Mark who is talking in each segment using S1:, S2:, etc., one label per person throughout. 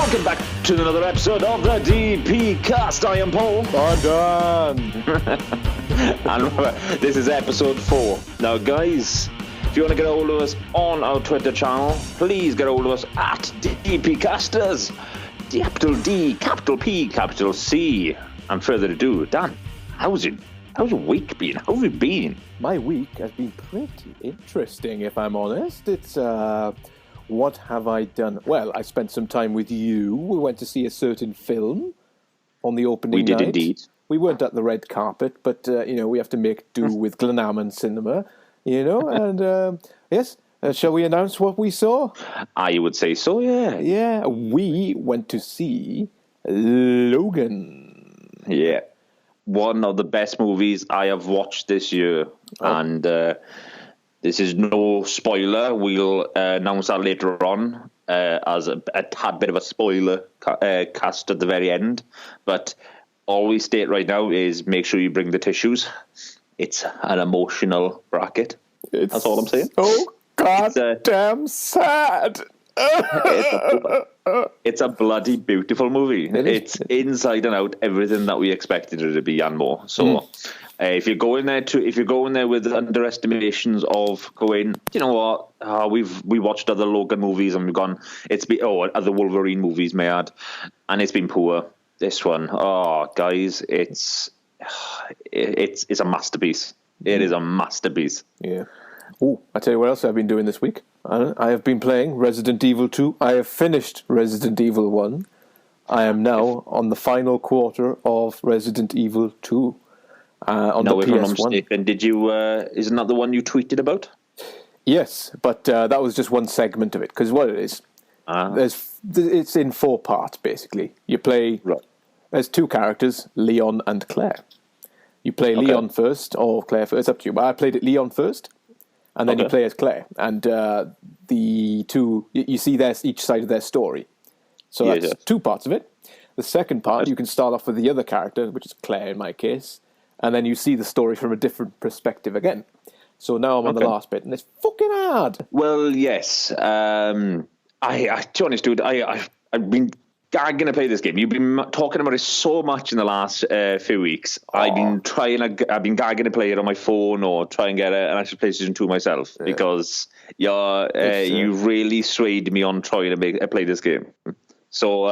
S1: Welcome back to another episode of the DPCast. I am Paul.
S2: Done.
S1: And this is episode 4. Now, guys, if you want to get a hold of us on our Twitter channel, please get a hold of us at DPCasters. Capital D, capital P, capital C. And further ado, Dan, how's your week been? How have you been?
S2: My week has been pretty interesting, if I'm honest. It's, what have I done? Well, I spent some time with you. We went to see a certain film on the opening night.
S1: We did indeed.
S2: We weren't at the red carpet, but, we have to make do with Glenalmond Cinema, and, yes. Shall we announce what we saw?
S1: I would say so, yeah.
S2: Yeah, we went to see Logan.
S1: Yeah. One of the best movies I have watched this year. Oh. And this is no spoiler. We'll announce that later on as a tad bit of a spoiler cast at the very end. But all we state right now is make sure you bring the tissues. It's an emotional bracket. That's all I'm saying.
S2: Oh, goddamn sad.
S1: It's a bloody beautiful movie. It's inside and out everything that we expected it to be and more. So if you're going there with underestimations of going, you know what, we watched other Logan movies and we've gone, other Wolverine movies may add, and it's been poor. This one, guys, it's a masterpiece. It is a masterpiece.
S2: Yeah. Oh, I tell you what else I've been doing this week. I have been playing Resident Evil 2. I have finished Resident Evil 1. I am now on the final quarter of Resident Evil 2 on the PS1.
S1: If I'm not mistaken, did you? Isn't that the one you tweeted about?
S2: Yes, but that was just one segment of it. Because what it is, it's in 4 parts basically. You play.
S1: Right.
S2: There's 2 characters, Leon and Claire. You play Leon first or Claire first. It's up to you. But I played it Leon first. And then you play as Claire, and the two, you see each side of their story. So that's 2 parts of it. The second part, you can start off with the other character, which is Claire in my case, and then you see the story from a different perspective again. So now I'm on the last bit, and it's fucking hard.
S1: Well, yes. To be honest, dude, I've been gagging to play this game. You've been talking about it so much in the last few weeks. I've been gagging to play it on my phone or try and get an actual PlayStation 2 myself because you really swayed me on trying to play this game. So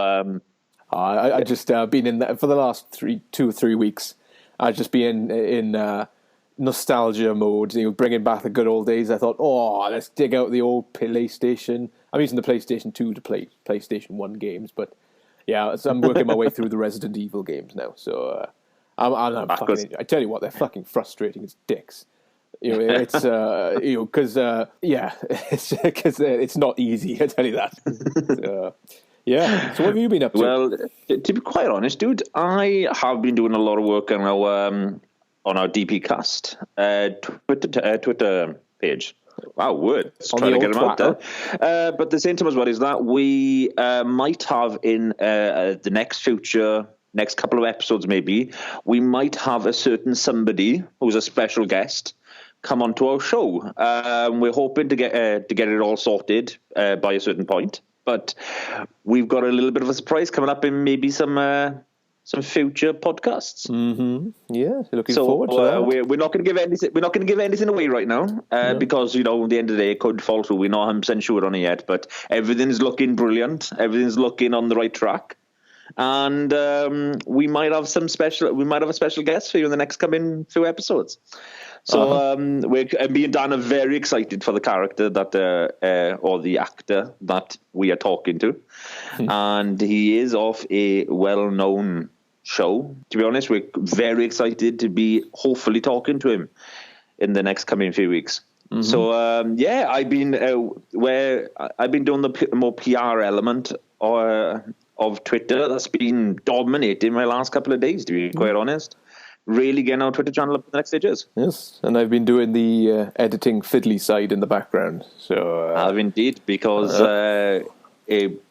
S2: I just been in that for the last 2 or 3 weeks. I've just been in nostalgia mode, bringing back the good old days. I thought, let's dig out the old PlayStation. I'm using the PlayStation 2 to play PlayStation 1 games, but yeah, so I'm working my way through the Resident Evil games now. So I'm fucking. I tell you what, they're fucking frustrating as dicks. It's because it's not easy. I tell you that. So what have you been up to?
S1: Well, to be quite honest, dude, I have been doing a lot of work on our DPcast Twitter page. Wow, words. Trying to get them out there. But at the same time as well is that we might have in the next couple of episodes maybe, we might have a certain somebody who's a special guest come onto our show. We're hoping to get it all sorted by a certain point. But we've got a little bit of a surprise coming up in maybe some future podcasts.
S2: Mm-hmm. Yeah, looking forward to that.
S1: We're not going to give anything. We're not going to give anything away right now because at the end of the day it could fall through. We're not 100% sure on it yet, but everything's looking brilliant. Everything's looking on the right track, and we might have a special guest for you in the next coming few episodes. So me and Dan are very excited for the character or the actor that we are talking to, and he is of a well-known show. To be honest, we're very excited to be hopefully talking to him in the next coming few weeks. Mm-hmm. So I've been doing the more PR element of Twitter. That's been dominating my last couple of days, to be quite honest. Really getting our Twitter channel up in the next stages.
S2: Yes, and I've been doing the editing fiddly side in the background. So
S1: I've indeed, because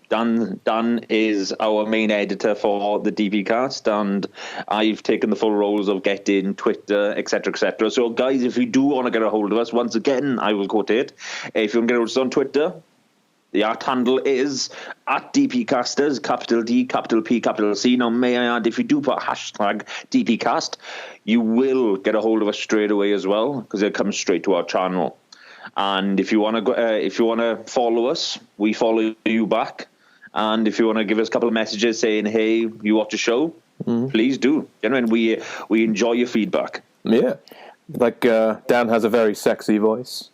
S1: Dan is our main editor for the DPcast, and I've taken the full roles of getting Twitter, etc., etc. So, guys, if you do want to get a hold of us, once again, I will quote it. If you want to get us on Twitter, The art handle is at DPCasters, capital D, capital P, capital C. Now, may I add, if you do put hashtag DPCast, you will get a hold of us straight away as well, because it comes straight to our channel. And if you want to follow us, we follow you back. And if you want to give us a couple of messages saying, "Hey, you watch the show," please do. You know, and we enjoy your feedback.
S2: Yeah, like Dan has a very sexy voice.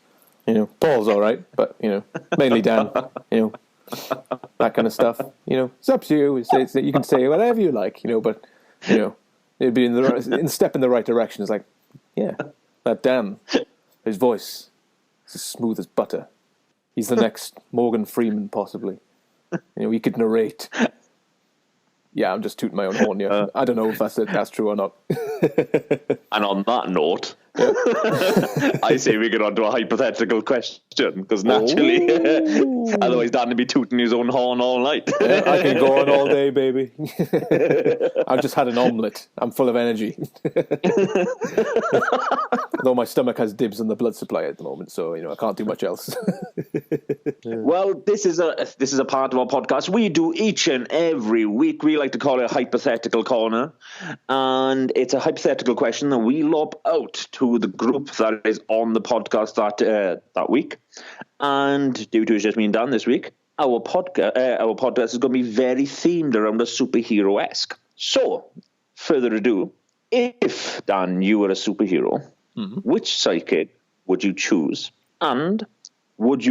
S2: You know, Paul's all right, but, you know, mainly Dan, you know, that kind of stuff. You know, it's up to you. You can say whatever you like, you know, but, you know, it'd be in step in the right direction. It's like, yeah, that Dan, his voice is as smooth as butter. He's the next Morgan Freeman, possibly. You know, he could narrate. Yeah, I'm just tooting my own horn here. I don't know if that's true or not.
S1: And on that note, I say we get on to a hypothetical question, because naturally, otherwise Dan would be tooting his own horn all night.
S2: Yeah, I can go on all day, baby. I've just had an omelette. I'm full of energy. Though my stomach has dibs on the blood supply at the moment, so, you know, I can't do much else.
S1: Well, this is a part of our podcast we do each and every week. We like to call it Hypothetical Corner, and it's a hypothetical question that we lob out to the group that is on the podcast that week. And due to it's just me and Dan this week, our podcast is going to be very themed around a superhero-esque. So, further ado, if, Dan, you were a superhero, which sidekick would you choose? And what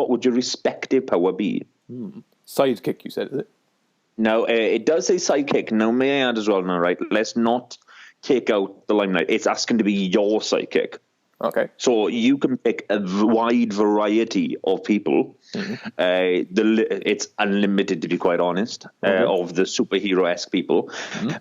S1: would your respective power be?
S2: Sidekick, you said, is it?
S1: No, it does say sidekick. Now, may I add as well, now, right? Let's not take out the limelight. It's asking to be your sidekick.
S2: Okay.
S1: So you can pick a wide variety of people. It's unlimited, to be quite honest, of the superhero-esque people,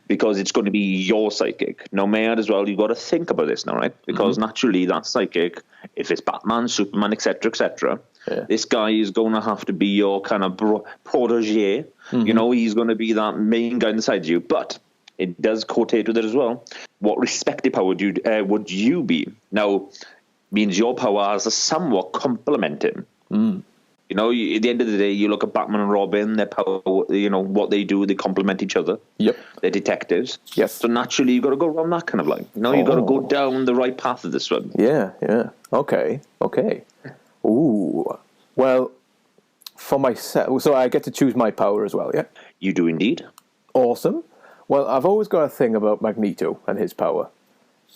S1: because it's going to be your sidekick. Now, may I add as well, you've got to think about this now, right? Because naturally, that sidekick, if it's Batman, Superman, etc., this guy is going to have to be your kind of protege. You know, he's going to be that main guy inside you. But it does quotate with it as well. What respective power would you be? Now, means your power has to somewhat complement him. You know, at the end of the day, you look at Batman and Robin, their power, you know, what they do, they complement each other. Yep. They're detectives.
S2: Yes.
S1: So naturally, you've got to go around that kind of line. You know, you've got to go down the right path of this one.
S2: Yeah. Okay. Ooh. Well, for myself, so I get to choose my power as well, yeah?
S1: You do indeed.
S2: Awesome. Well, I've always got a thing about Magneto and his power.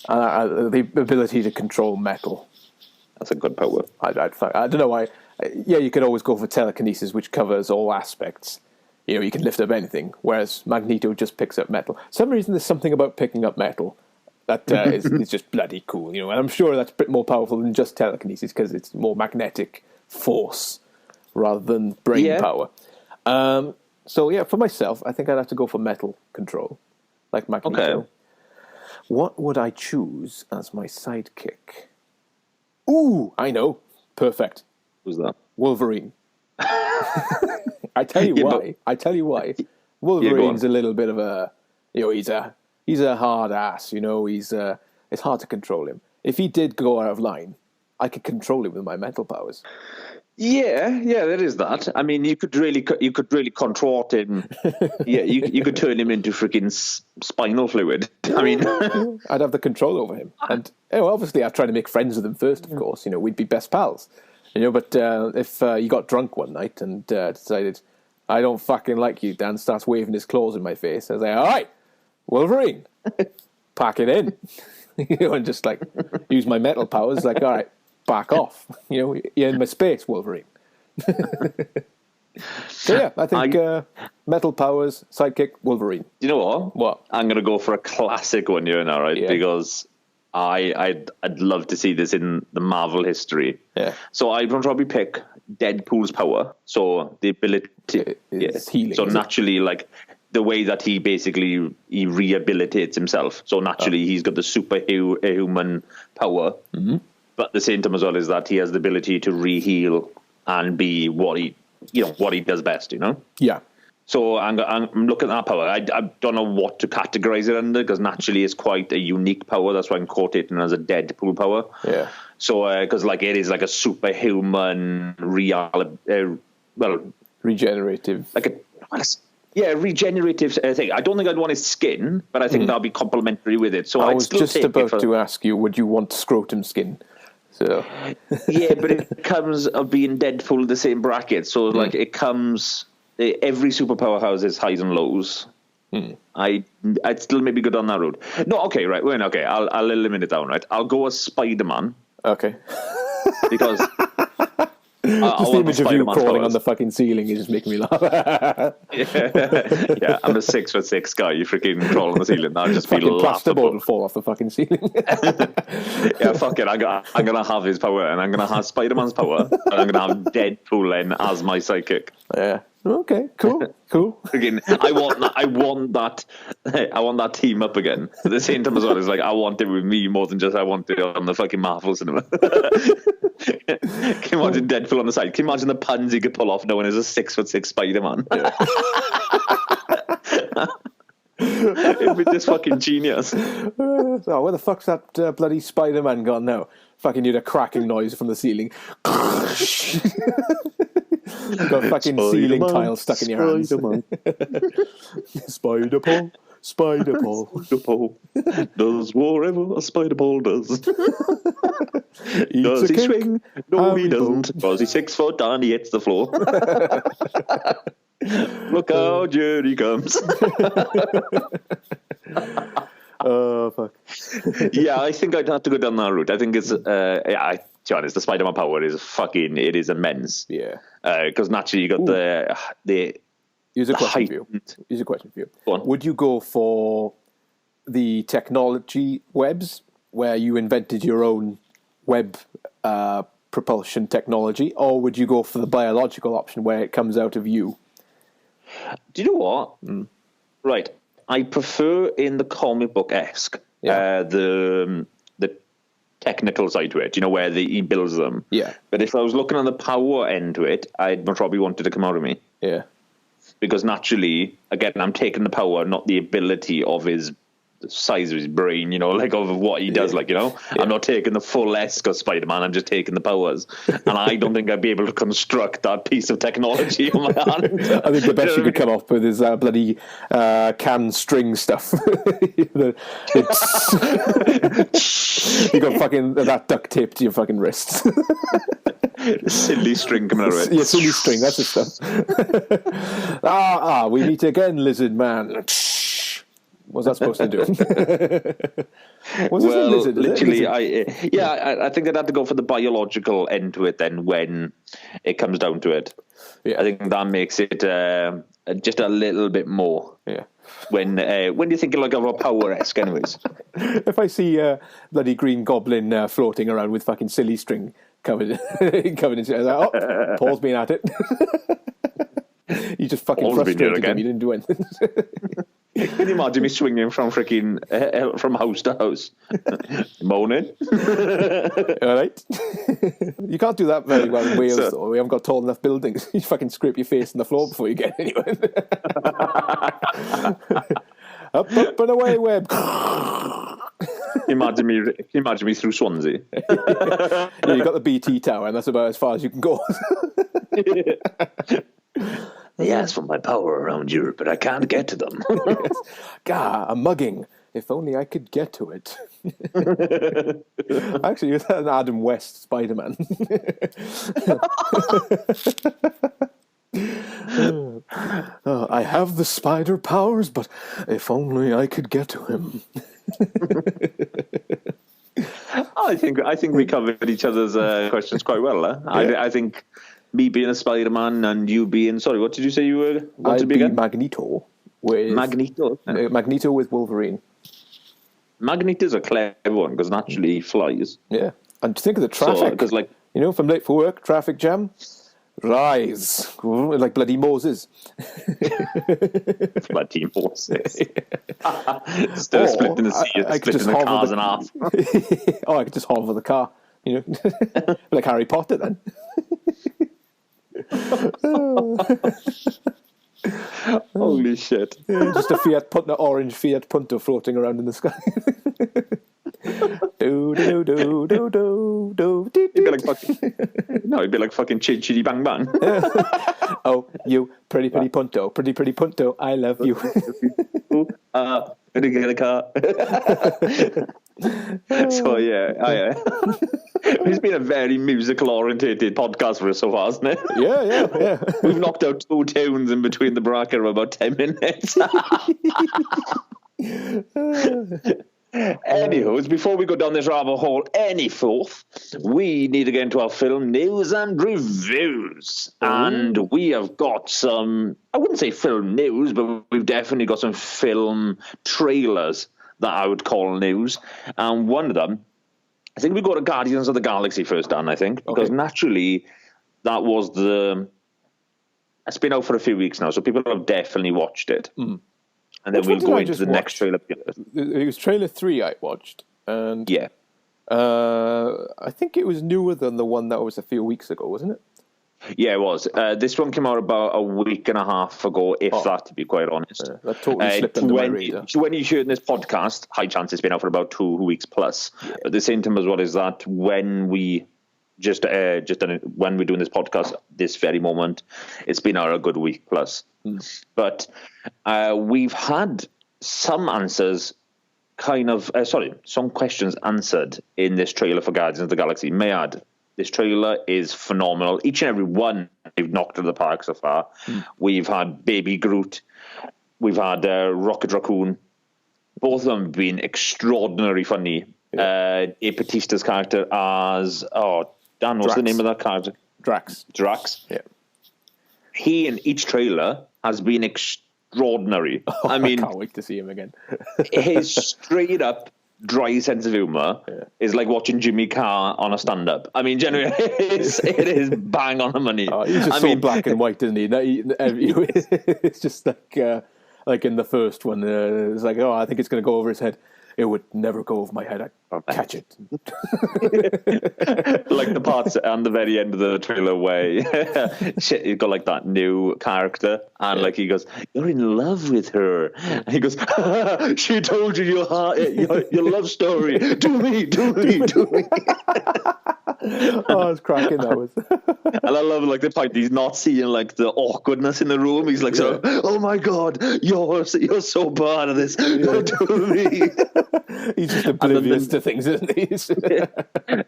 S2: The ability to control metal.
S1: That's a good power.
S2: I don't know why. Yeah, you could always go for telekinesis, which covers all aspects. You know, you can lift up anything, whereas Magneto just picks up metal. For some reason, there's something about picking up metal that is just bloody cool, you know. And I'm sure that's a bit more powerful than just telekinesis, because it's more magnetic force rather than brain power. So, yeah, for myself, I think I'd have to go for metal control, like Magneto. Okay. What would I choose as my sidekick? Ooh, I know. Perfect.
S1: Who's that?
S2: Wolverine. I tell you why. Wolverine's a little bit of a, you know, he's a hard ass, you know, it's hard to control him. If he did go out of line, I could control him with my mental powers.
S1: Yeah, there is that. I mean, you could really contort him. Yeah, you could turn him into freaking spinal fluid. I mean,
S2: I'd have the control over him, and obviously, I'd try to make friends with him first. Of course, you know, we'd be best pals. You know, but if he got drunk one night and decided, I don't fucking like you, Dan starts waving his claws in my face, I was like, all right, Wolverine, pack it in, you know, and just like use my metal powers, like, all right. Back off. You know, you're in my space, Wolverine. So, yeah, I think metal powers, sidekick, Wolverine.
S1: You know what?
S2: What?
S1: I'm going to go for a classic one here now, right? Yeah. Because I'd love to see this in the Marvel history. Yeah. So I'd probably pick Deadpool's power. So the ability...
S2: It's healing.
S1: So naturally, like, the way that he rehabilitates himself. So naturally, he's got the superhuman power. Mm-hmm. But at the same time as well is that he has the ability to re-heal and be what he does best, you know?
S2: Yeah.
S1: So I'm looking at that power. I don't know what to categorize it under, because naturally it's quite a unique power. That's why I'm quoting it as a Deadpool power.
S2: Yeah.
S1: So, because like it is like a superhuman
S2: regenerative.
S1: Regenerative thing. I don't think I'd want his skin, but I think that'll be complementary with it. So
S2: I
S1: I'd
S2: was
S1: still
S2: just
S1: take
S2: about
S1: it
S2: to ask you, would you want scrotum skin? So
S1: yeah, but it comes of being Deadpool the same bracket. So like it comes, every superpower has its highs and lows. I'd still maybe go down that road. No, okay, right. Well, okay, I'll eliminate it down. Right, I'll go as Spider-Man.
S2: Okay.
S1: Because
S2: just the image of you crawling on the fucking ceiling is just making me laugh.
S1: Yeah, I'm a 6'6" guy. You freaking crawl on the ceiling. I just feel
S2: plasterboard will fall off the fucking ceiling.
S1: Yeah, fuck it. I'm gonna have his power, and I'm gonna have Spider-Man's power, and I'm gonna have Deadpool then as my sidekick.
S2: Yeah. Okay. Cool.
S1: Again, I want that team up again. At the same time as well, it's like I want it with me more than just I want it on the fucking Marvel cinema. Can you imagine Deadpool on the side? Can you imagine the puns he could pull off knowing he's a 6'6" Spider-Man? Yeah. It'd be just fucking genius.
S2: So where the fuck's that bloody Spider-Man gone now? Fucking heard a cracking noise from the ceiling. You've got fucking Spider-Man, ceiling tile stuck in your hands. Spider-Paul. Spider-Paul
S1: does whatever a Spider-Paul does.
S2: Does
S1: he swing? No, he doesn't. Because he's 6 foot and he hits the floor. Look out, here he comes.
S2: Oh, fuck.
S1: Yeah, I think I'd have to go down that route. I think it's, to be honest, the Spider-Man power is it is immense.
S2: Yeah.
S1: Because naturally you got the
S2: Here's a question for you. Would you go for the technology webs, where you invented your own web propulsion technology, or would you go for the biological option where it comes out of you?
S1: Do you know what? Right. I prefer in the comic book-esque, the technical side to it, where he builds them.
S2: Yeah.
S1: But if I was looking on the power end to it, I'd probably want it to come out of me.
S2: Yeah.
S1: Because naturally, again, I'm taking the power, not the ability of his size of his brain, like of what he does, I'm not taking the full esque of Spider-Man, I'm just taking the powers. And I don't think I'd be able to construct that piece of technology on my hand.
S2: I think the best you could come up with is bloody can string stuff. You got fucking that duct tape to your fucking wrists.
S1: Silly string coming out of it.
S2: Yeah, silly string, that's the stuff. We meet again, lizard man. What's that supposed to do? Lizard?
S1: Literally, I think I'd have to go for the biological end to it then when it comes down to it.
S2: Yeah.
S1: I think that makes it just a little bit more.
S2: Yeah.
S1: When you're thinking of a power-esque anyways.
S2: If I see bloody Green Goblin floating around with fucking silly string covered in like, Paul's been at it. You just fucking frustrated him. You didn't do anything.
S1: Can you imagine me swinging from from house to house? Moaning.
S2: All right. You can't do that very well in Wales, though. We haven't got tall enough buildings. You fucking scrape your face in the floor before you get anywhere. Up and away, Web.
S1: Imagine me through Swansea.
S2: Yeah, you got the BT tower, and that's about as far as you can go.
S1: They ask for my power around Europe, but I can't get to them.
S2: Gah, a mugging. If only I could get to it. Actually, you're an Adam West Spider-Man. I have the spider powers, but if only I could get to him.
S1: I think we covered each other's questions quite well. Yeah. I think me being a Spider-Man and you being... Sorry, what did you say you were?
S2: I'd be again? Magneto.
S1: Magneto?
S2: Magneto with Wolverine.
S1: Magneto's a clever one because naturally he flies.
S2: Yeah. And think of the traffic. Because, if I'm late for work, traffic jam, rise. Like bloody Moses.
S1: Bloody Moses. Instead of splitting the sea, splitting the cars in half.
S2: I could just hover the car. Like Harry Potter then.
S1: Holy shit.
S2: Yeah, just a orange Fiat Punto floating around in the sky. Do do do do do do do
S1: be like fucking, no, it'd be like fucking Chitty Bang Bang.
S2: Oh, you pretty punto, pretty punto, I love you.
S1: Gonna get a car. So yeah, it's been a very musical orientated podcast for us so far, hasn't it?
S2: Yeah.
S1: We've knocked out 2 tunes in between the bracket of about 10 minutes. Anywho, before we go down this rabbit hole any fourth, we need to get into our film news and reviews. And we have got some, I wouldn't say film news, but we've definitely got some film trailers that I would call news. And one of them, I think we go to Guardians of the Galaxy first, Dan, I think, because naturally that was it's been out for a few weeks now, so people have definitely watched it. And then we'll go into the next trailer.
S2: It was trailer 3 I watched. And
S1: yeah.
S2: I think it was newer than the one that was a few weeks ago, wasn't it?
S1: Yeah, it was. This one came out about a week and a half ago, if that, to be quite honest.
S2: That totally slipped under my radar.
S1: So when you hear this podcast, high chance it's been out for about 2 weeks plus. Yeah. At the same time as well is that when we when we're doing this podcast, this very moment, it's been out a good week plus. But we've had some answers some questions answered in this trailer for Guardians of the Galaxy. May I add, this trailer is phenomenal. Each and every one they've knocked out of the park so far. We've had Baby Groot. We've had Rocket Raccoon. Both of them have been extraordinarily funny. Dave Bautista's character as... Dan, what's the name of that character?
S2: Drax.
S1: Yeah. He in each trailer has been extraordinary. I mean,
S2: I can't wait to see him again.
S1: His straight up dry sense of humor is like watching Jimmy Carr on a stand up. I mean, generally, it is bang on the money.
S2: He's just black and white, isn't he? It's just like in the first one, it's like, I think it's going to go over his head. It would never go over my head. I'd catch it.
S1: Like the parts on the very end of the trailer where you've got like that new character and like he goes, "You're in love with her." And he goes, "She told you your love story. Do me.
S2: Oh, it's cracking, that was.
S1: And I love like the point he's not seeing like the awkwardness in the room. He's like, "Oh my God, you're so bad at this. Do me."
S2: He's just oblivious to things, isn't he?
S1: And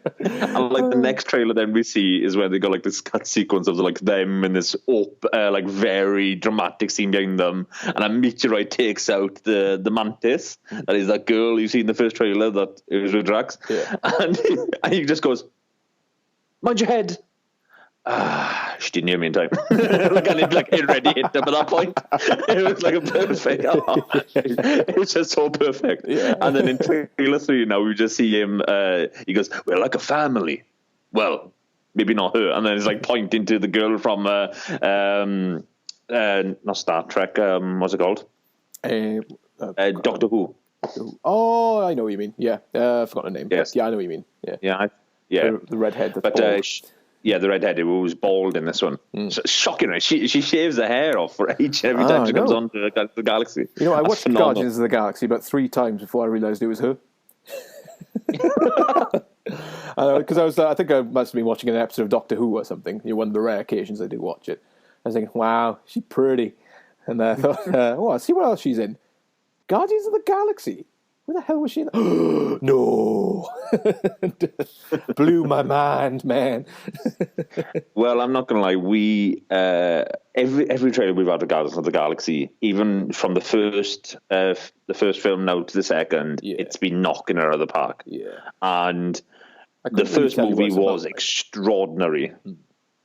S1: like the next trailer then we see is where they got like this cut sequence of like them in this like very dramatic scene behind them, and a meteorite takes out the mantis. That is that girl you see in the first trailer that it was with Drax, and he just goes, "Mind your head." She didn't hear me in time. It already hit them at that point. It was like a perfect. It was just so perfect. Yeah. And then in trailer 3 now we just see him. He goes, "We're like a family." Well, maybe not her. And then he's like pointing to the girl from not Star Trek. What's it called? Doctor Who.
S2: Oh, I know what you mean. Yeah, I've forgotten her name. Yes. Yeah, I know what you mean. Yeah. The redhead.
S1: But the redhead who was bald in this one. So, shocking, right? She shaves her hair off for each and every time she comes on to the Galaxy.
S2: You know, I watched Guardians of the Galaxy about 3 times before I realised it was her. Because I think I must have been watching an episode of Doctor Who or something. One of the rare occasions I do watch it. I was thinking, wow, she's pretty. And I thought, I'll see what else she's in. Guardians of the Galaxy. Where the hell was she in? No. Blew my mind, man.
S1: Well, I'm not going to lie. We every trailer we've had of Guardians of the Galaxy, even from the first film now to the second, it's been knocking it out of the park. Yeah. And the first movie was extraordinary.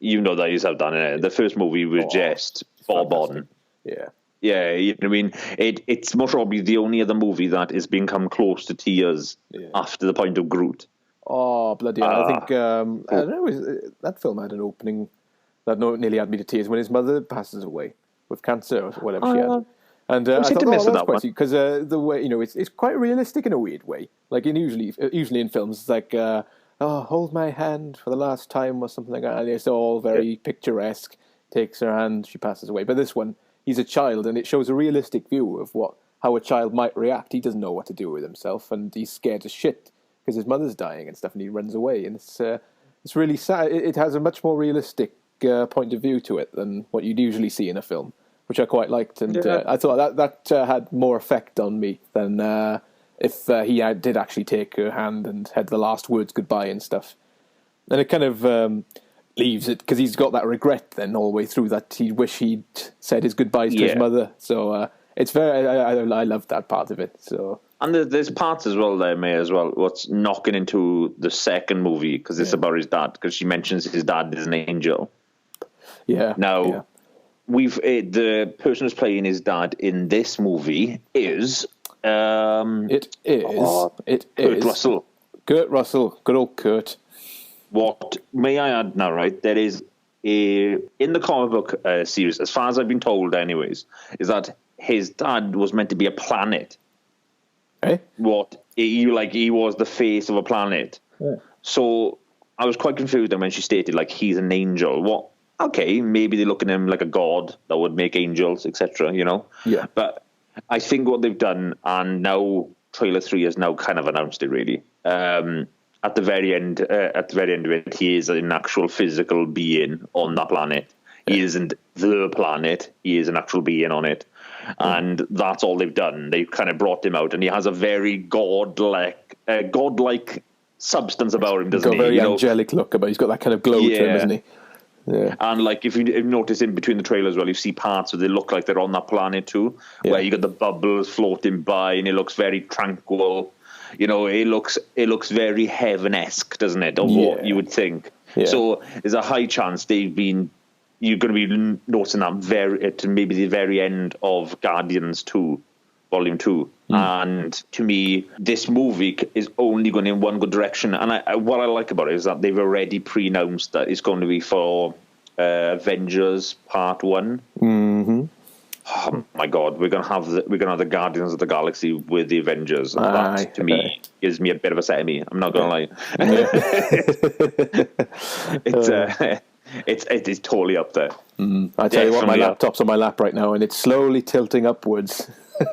S1: You know that yourself, Dan. The first movie was just bob on.
S2: Yeah.
S1: Yeah, you know what I mean? It's most probably the only other movie that has become close to tears after the point of Groot.
S2: Oh, bloody hell. I think, I don't know, that film had an opening that nearly had me to tears when his mother passes away with cancer or whatever she had. And I thought, that's quite sweet, because the way, it's quite realistic in a weird way. Like, usually in films, it's like, hold my hand for the last time or something like that. And it's all very picturesque. Takes her hand, she passes away. But this one, he's a child, and it shows a realistic view of how a child might react. He doesn't know what to do with himself, and he's scared as shit because his mother's dying and stuff, and he runs away. And it's It's really sad. It has a much more realistic point of view to it than what you'd usually see in a film, which I quite liked, and I thought that had more effect on me than if he did actually take her hand and had the last words goodbye and stuff. And it kind of leaves it, because he's got that regret then all the way through, that he'd wish he'd said his goodbyes to his mother. So it's very, I love that part of it. So.
S1: And there's parts as well there, May, as well, what's knocking into the second movie, because it's about his dad, because she mentions his dad is an angel.
S2: Yeah.
S1: Now, the person who's playing his dad in this movie is...
S2: It is
S1: Kurt Russell.
S2: Kurt Russell, good old Kurt.
S1: What may I add now, right? There is in the comic book series, as far as I've been told, anyways, is that his dad was meant to be a planet.
S2: Eh?
S1: He was the face of a planet. Yeah. So I was quite confused when she stated like he's an angel. What? Okay, maybe they look at him like a god that would make angels, etc. You know?
S2: Yeah.
S1: But I think what they've done, and now trailer 3 has now kind of announced it really. At the very end of it, he is an actual physical being on that planet. He isn't the planet. He is an actual being on it. And that's all they've done. They've kind of brought him out, and he has a very godlike substance about him, doesn't he?
S2: He's got a very angelic look about him. He's got that kind of glow to him, hasn't he? Yeah.
S1: And like if you notice in between the trailers, well, you see parts where they look like they're on that planet too, where you got the bubbles floating by, and it looks very tranquil. You know, it looks very heaven-esque, doesn't it? Of what you would think. Yeah. So there's a high chance you're going to be noticing that to maybe the very end of Guardians 2, Volume 2. And to me, this movie is only going in one good direction. And what I like about it is that they've already pre-announced that it's going to be for Avengers Part 1. Mm-hmm. Oh my God, we're gonna have the Guardians of the Galaxy with the Avengers. And that to me gives me a bit of a semi. I'm not gonna lie. It's totally up there.
S2: I tell you what, my laptop's on my lap right now, and it's slowly tilting upwards.
S1: Gay.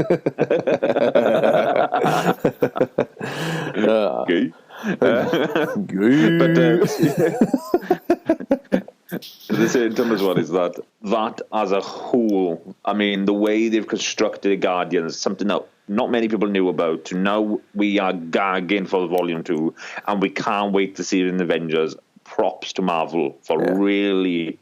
S1: The same time as well is that as a whole, I mean, the way they've constructed Guardians, something that not many people knew about. To now we are gagging for Volume 2, and we can't wait to see it in the Avengers. Props to Marvel for really...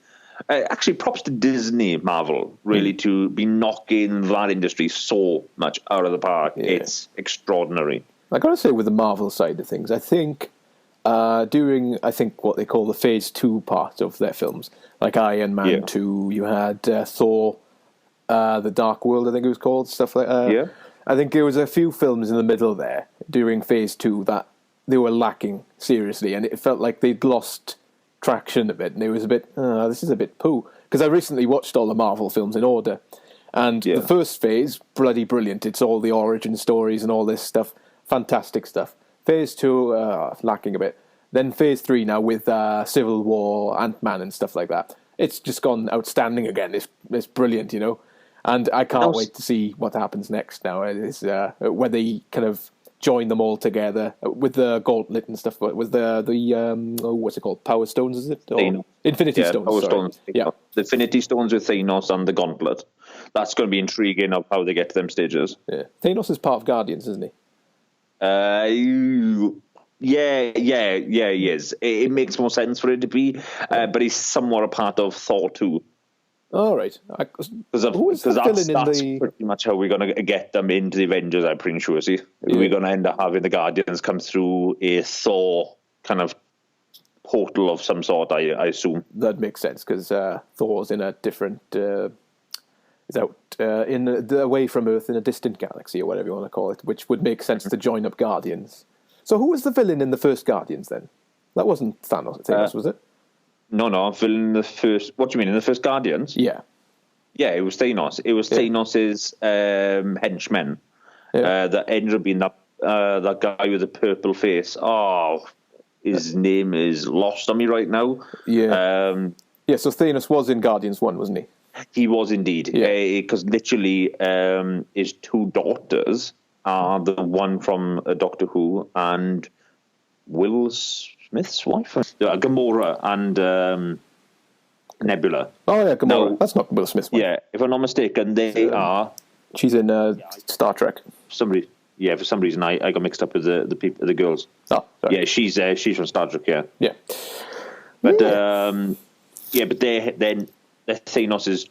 S1: actually, props to Disney, Marvel, really, to be knocking that industry so much out of the park. Yeah. It's extraordinary.
S2: I got to say, with the Marvel side of things, I think during what they call the Phase 2 part of their films, like Iron Man 2, you had Thor, The Dark World, I think it was called, stuff like that. I think there was a few films in the middle there during Phase 2 that they were lacking seriously, and it felt like they'd lost traction a bit, and it was a bit, this is a bit poo. Because I recently watched all the Marvel films in order, and the first phase, bloody brilliant. It's all the origin stories and all this stuff, fantastic stuff. Phase 2, lacking a bit. Then Phase 3 now with Civil War, Ant-Man and stuff like that. It's just gone outstanding again. It's brilliant, you know. And I can't wait to see what happens next now. It's where they kind of join them all together with the gauntlet and stuff, with the what's it called? Power Stones, is it? Or Infinity Stones.
S1: Power Stones. Yeah, the Infinity Stones with Thanos and the gauntlet. That's going to be intriguing of how they get to them stages.
S2: Yeah, Thanos is part of Guardians, isn't he?
S1: Yeah, he is. It makes more sense for it to be, but he's somewhat a part of Thor too.
S2: All right,
S1: because that's pretty much how we're going to get them into the Avengers. I'm pretty sure. See, we're going to end up having the Guardians come through a Thor kind of portal of some sort. I assume
S2: that makes sense because Thor's in a different. Is out away from Earth in a distant galaxy or whatever you want to call it, which would make sense to join up Guardians. So who was the villain in the first Guardians then? That wasn't Thanos, was it?
S1: No, villain in the first... What do you mean, in the first Guardians?
S2: Yeah.
S1: Yeah, it was Thanos. It was Thanos' henchmen that ended up being that guy with the purple face. Oh, his name is lost on me right now.
S2: Yeah. So Thanos was in Guardians 1, wasn't he?
S1: He was indeed. Because literally his two daughters are the one from Doctor Who and Will Smith's wife? Gamora and Nebula.
S2: Oh, yeah, Gamora.
S1: No.
S2: That's not Will Smith's wife.
S1: Yeah, if I'm not mistaken, they are...
S2: She's in Star Trek.
S1: For some reason, I got mixed up with the girls.
S2: Oh, sorry.
S1: Yeah, she's from Star Trek, yeah.
S2: Yeah.
S1: But, but they're Thanos'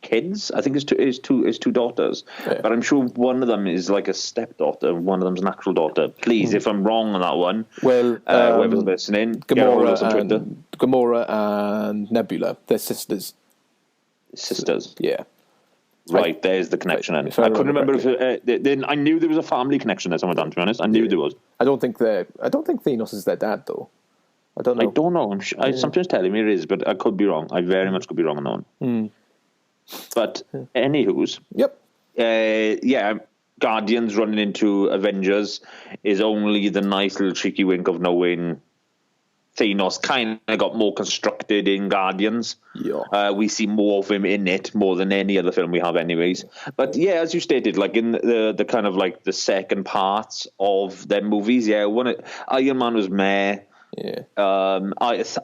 S1: kids. I think it's two daughters. Yeah. But I'm sure one of them is like a stepdaughter, one of them's an actual daughter. Please, if I'm wrong on that one,
S2: well,
S1: whoever's listening,
S2: Gamora and Nebula, they're sisters.
S1: Sisters?
S2: Yeah.
S1: Right, there's the connection. I couldn't remember if I knew there was a family connection there somewhere. To be honest, I knew there was.
S2: I don't think Thanos is their dad, though. I don't know.
S1: I'm sometimes telling me it is, but I could be wrong. I very much could be wrong on that one.
S2: Mm.
S1: But anywho's,
S2: yep.
S1: Guardians running into Avengers is only the nice little cheeky wink of knowing Thanos kind of got more constructed in Guardians.
S2: Yeah.
S1: We see more of him in it more than any other film we have anyways. But yeah, as you stated, like in the kind of like the second parts of their movies, Iron Man was meh.
S2: Yeah.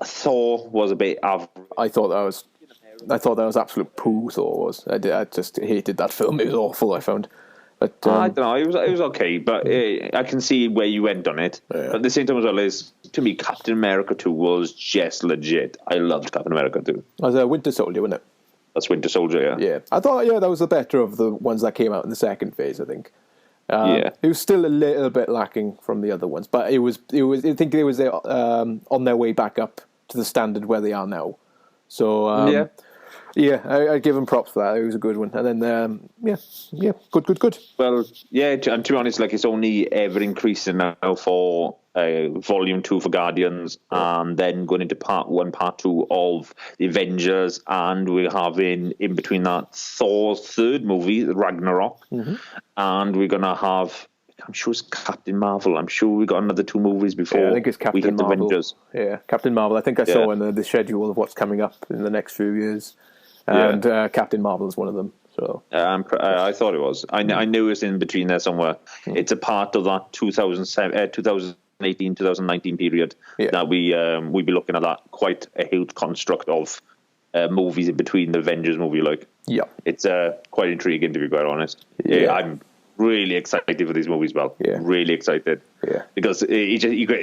S1: Thor was a bit average.
S2: I thought that was absolute poo. Thor was. I just hated that film. It was awful. I found. But
S1: I don't know. It was okay, but I can see where you went on it.
S2: Yeah.
S1: But at the same time as well, to me, Captain America 2 was just legit. I loved Captain America 2.
S2: It was a Winter Soldier, wasn't it?
S1: That's Winter Soldier, yeah.
S2: Yeah, I thought that was the better of the ones that came out in the second phase. I think. It was still a little bit lacking from the other ones, but it was. I think it was on their way back up to the standard where they are now. So I give them props for that. It was a good one, and then good.
S1: Well, yeah, and to be honest, like it's only ever increasing now for Volume 2 for Guardians, and then going into Part 1, Part 2 of the Avengers, and we're having in between that Thor's third movie, Ragnarok, and we're gonna have. I'm sure it's Captain Marvel. I'm sure we got another 2 movies before.
S2: Yeah, I think it's Captain Marvel.
S1: Avengers.
S2: Yeah, Captain Marvel. I think I saw in the schedule of what's coming up in the next few years. And Captain Marvel is one of them. So
S1: I thought it was. I knew it was in between there somewhere. It's a part of that 2018, 2019 period that we be looking at that quite a huge construct of movies in between the Avengers movie. Like, it's quite intriguing to be quite honest. I'm really excited for these movies, really excited. Because you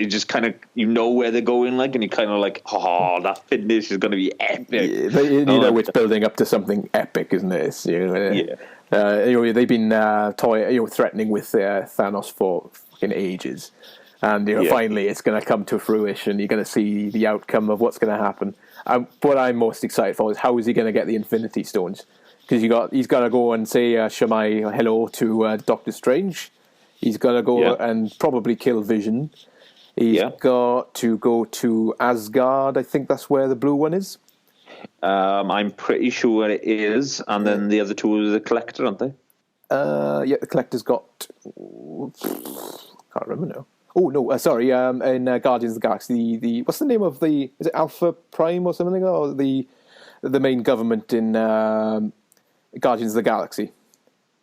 S1: just kind of where they're going, like, and you kind of like, that finish is going to be epic.
S2: But you know, it's building up to something epic, isn't it? They've been threatening with Thanos for fucking ages, and finally it's going to come to fruition. You're going to see the outcome of what's going to happen. What I'm most excited for is how is he going to get the Infinity Stones? Because he's got to go and say Shemai hello to Doctor Strange. He's got to go and probably kill Vision. He's got to go to Asgard. I think that's where the blue one is.
S1: I'm pretty sure it is. And then the other two are the Collector, aren't they?
S2: The Collector's got... can't remember now. Oh, no, sorry. In Guardians of the Galaxy, the what's the name of the... Is it Alpha Prime or something? Or the main government in... Guardians of the Galaxy.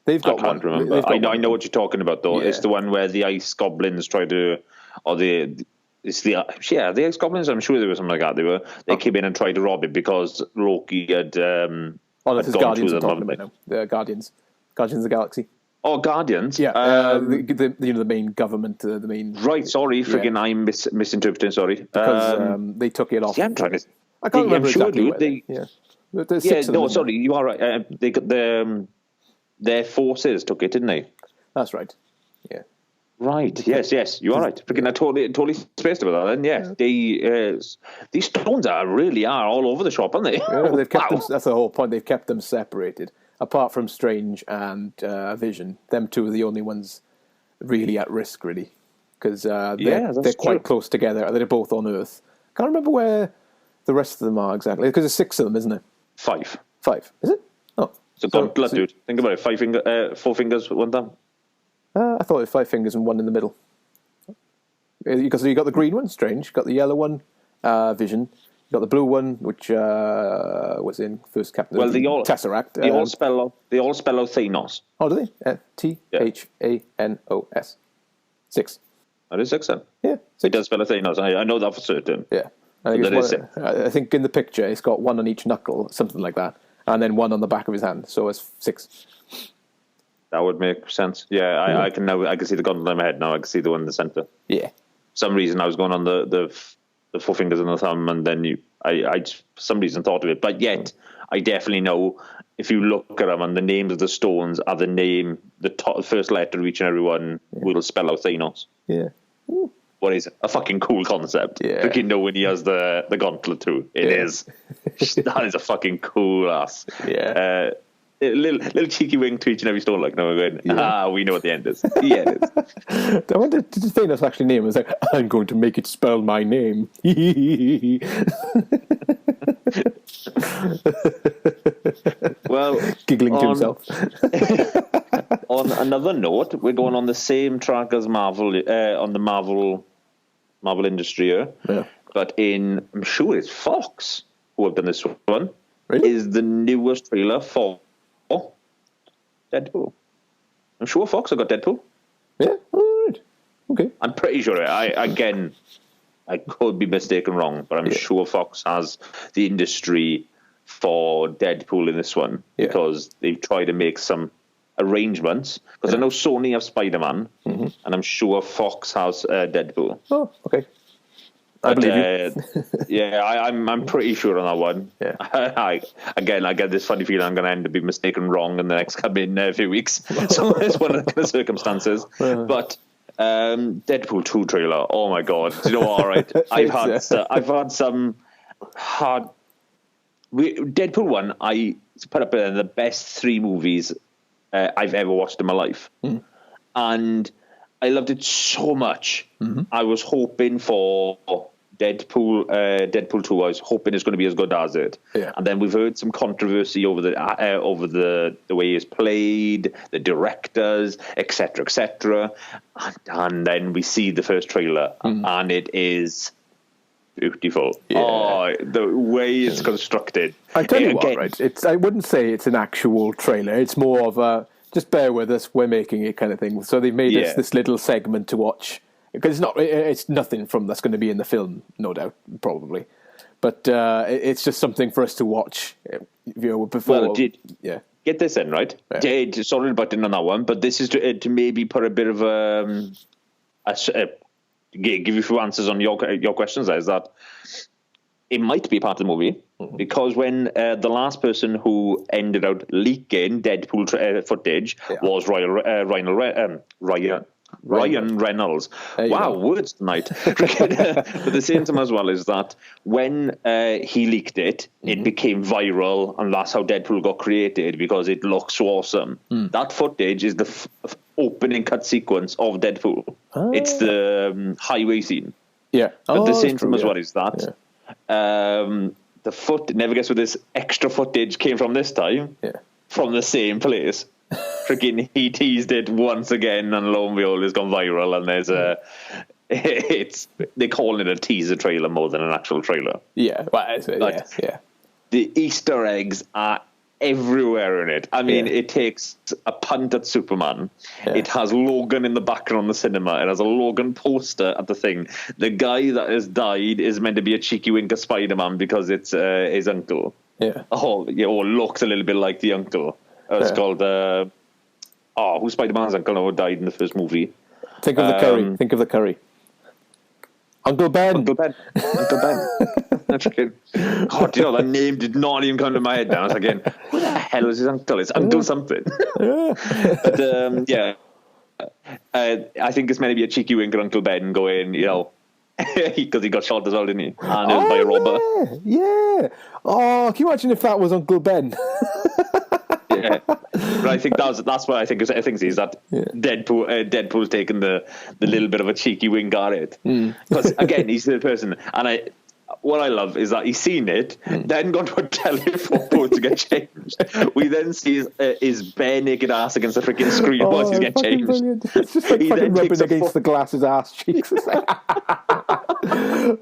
S2: They've got one.
S1: I can't remember. I know what you're talking about, though. Yeah. It's the one where the Ice Goblins try to, the Ice Goblins. I'm sure there was something like that. They came in and tried to rob it because Loki had.
S2: This is Guardians I'm talking about now. The Guardians of the Galaxy.
S1: Oh, Guardians.
S2: Yeah, the main government, the main.
S1: Right. Sorry, friggin' I'm misinterpreting. Sorry,
S2: because they took it off.
S1: Yeah, I'm trying to.
S2: I can't remember exactly.
S1: Sorry, you are right. They got their forces took it, didn't they?
S2: That's right. Yeah.
S1: Right. Yes. You are right. Freaking, I totally spaced about that. Then these stones really are all over the shop, aren't they?
S2: Yeah, they've kept them. That's the whole point. They've kept them separated, apart from Strange and Vision. Them two are the only ones really at risk, really, because they're quite close together. They're both on Earth. Can't remember where the rest of them are exactly, because there's 6 of them, isn't it?
S1: 5.
S2: 5, is it? Oh,
S1: it's a gauntlet, dude. Think about it. 4 fingers, 1 thumb.
S2: I thought it was 5 fingers and 1 in the middle. Because you got the green one, Strange. You got the yellow one, Vision. You got the blue one, which was in first Captain.
S1: Well,
S2: Tesseract.
S1: They all spell out Thanos.
S2: Oh, do they? Thanos. 6.
S1: That is 6 then.
S2: Yeah. 6.
S1: It does spell a Thanos. I know that for certain.
S2: Yeah. I think in the picture it's got 1 on each knuckle, something like that, and then 1 on the back of his hand. So it's 6.
S1: That would make sense. Yeah, I can see the gauntlet in my head now. I can see the one in the center.
S2: Yeah.
S1: For some reason I was going on the 4 fingers and the thumb, and then I for some reason thought of it. But yet I definitely know if you look at them and the names of the stones are the first letter of each and every one will spell out Thanos.
S2: Yeah. Ooh.
S1: What is a fucking cool concept?
S2: Yeah.
S1: Freaking know when he has the gauntlet too. It is. That is a fucking cool ass.
S2: Yeah.
S1: A little cheeky wink to each and every stone, like, no, we're going, we know what the end is. The end is.
S2: I wonder, did Thanos actually name it? It's like, I'm going to make it spell my name.
S1: Well,
S2: giggling to himself.
S1: On another note, we're going on the same track as Marvel, on the Marvel industry here.
S2: Yeah.
S1: But I'm sure it's Fox who have done this one.
S2: Really?
S1: Is the newest trailer for Deadpool. I'm sure Fox have got Deadpool.
S2: Yeah, all right. Okay.
S1: I'm pretty sure. I could be mistaken wrong, but I'm sure Fox has the industry for Deadpool in this one because they've tried to make some arrangements. Because I know Sony have Spider-Man, and I'm sure Fox has Deadpool.
S2: Oh, okay. I believe you.
S1: I'm pretty sure on that one.
S2: Yeah.
S1: I get this funny feeling I'm going to end up being mistaken wrong in the next coming few weeks. So it's one of the circumstances. But Deadpool 2 trailer. Oh my god! Do you know what? All right, I've had some hard. Deadpool 1. I put up in the best 3 movies I've ever watched in my life, and I loved it so much. I was hoping for Deadpool 2. I was hoping it's going to be as good as it.
S2: Yeah.
S1: And then we've heard some controversy over the way it's played, the directors, etc., etc. And then we see the first trailer, and it is beautiful. Yeah. Oh, the way it's constructed.
S2: I tell you what, right? I wouldn't say it's an actual trailer. It's more of a just bear with us, we're making it kind of thing. So they've made this little segment to watch. Because it's nothing from that's going to be in the film, no doubt, probably. But it's just something for us to watch. Before.
S1: Get this in, right? Yeah. Sorry about it on that one, but this is to maybe put a bit of give you a few answers on your questions. Is that it might be a part of the movie because when the last person who ended out leaking Deadpool footage was Ryan Reynolds. Wow, words tonight. But the same time as well is that when he leaked it, it became viral, and that's how Deadpool got created because it looks so awesome. That footage is the opening cut sequence of Deadpool. Oh. It's the highway scene.
S2: Yeah.
S1: But the same time as well is that never guess where this extra footage came from this time. Yeah. From the same place. Freaking he teased it once again, and lo and behold, it's gone viral. And there's they call it a teaser trailer more than an actual trailer.
S2: Yeah,
S1: The Easter eggs are everywhere in it. I mean, it takes a punt at Superman. Yeah. It has Logan in the background of the cinema. It has a Logan poster at the thing. The guy that has died is meant to be a cheeky wink at Spider-Man because it's his uncle.
S2: Yeah.
S1: Or looks a little bit like the uncle. It's called who's Spider-Man's uncle who died in the first movie?
S2: Think of the curry. Uncle Ben.
S1: God, that name did not even come to my head now. I was again, who the hell is his uncle? It's Uncle something. But I think it's meant to be a cheeky wink at Uncle Ben going, because he got shot as well, didn't he? And it was by a robber.
S2: Yeah. Oh, can you imagine if that was Uncle Ben?
S1: Yeah, but I think that's what I think is that Deadpool's taken the little bit of a cheeky wink at it because again he's the person, and what I love is that he's seen it, then gone to a telephone booth to get changed. We then see his bare naked ass against the freaking screen while he's getting changed.
S2: Brilliant. It's just like fucking rubbing against the glass's ass cheeks. It's like,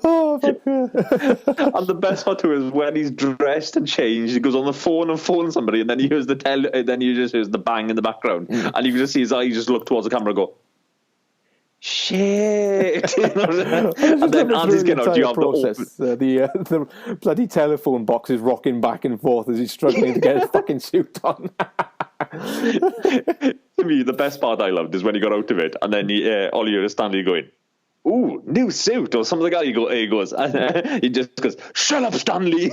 S2: oh, fuck.
S1: And the best part too is when he's dressed and changed, he goes on the phone and phones somebody, and then he hears then you just hears the bang in the background, and you can just see his eyes just look towards the camera and go, shit. And then as he's getting out, you have
S2: process. The bloody telephone box is rocking back and forth as he's struggling to get his fucking suit on.
S1: To me, the best part I loved is when he got out of it, and then Oliver is Stanley going, "Ooh, new suit," or something like that. He goes, and he just goes, "Shut up, Stanley."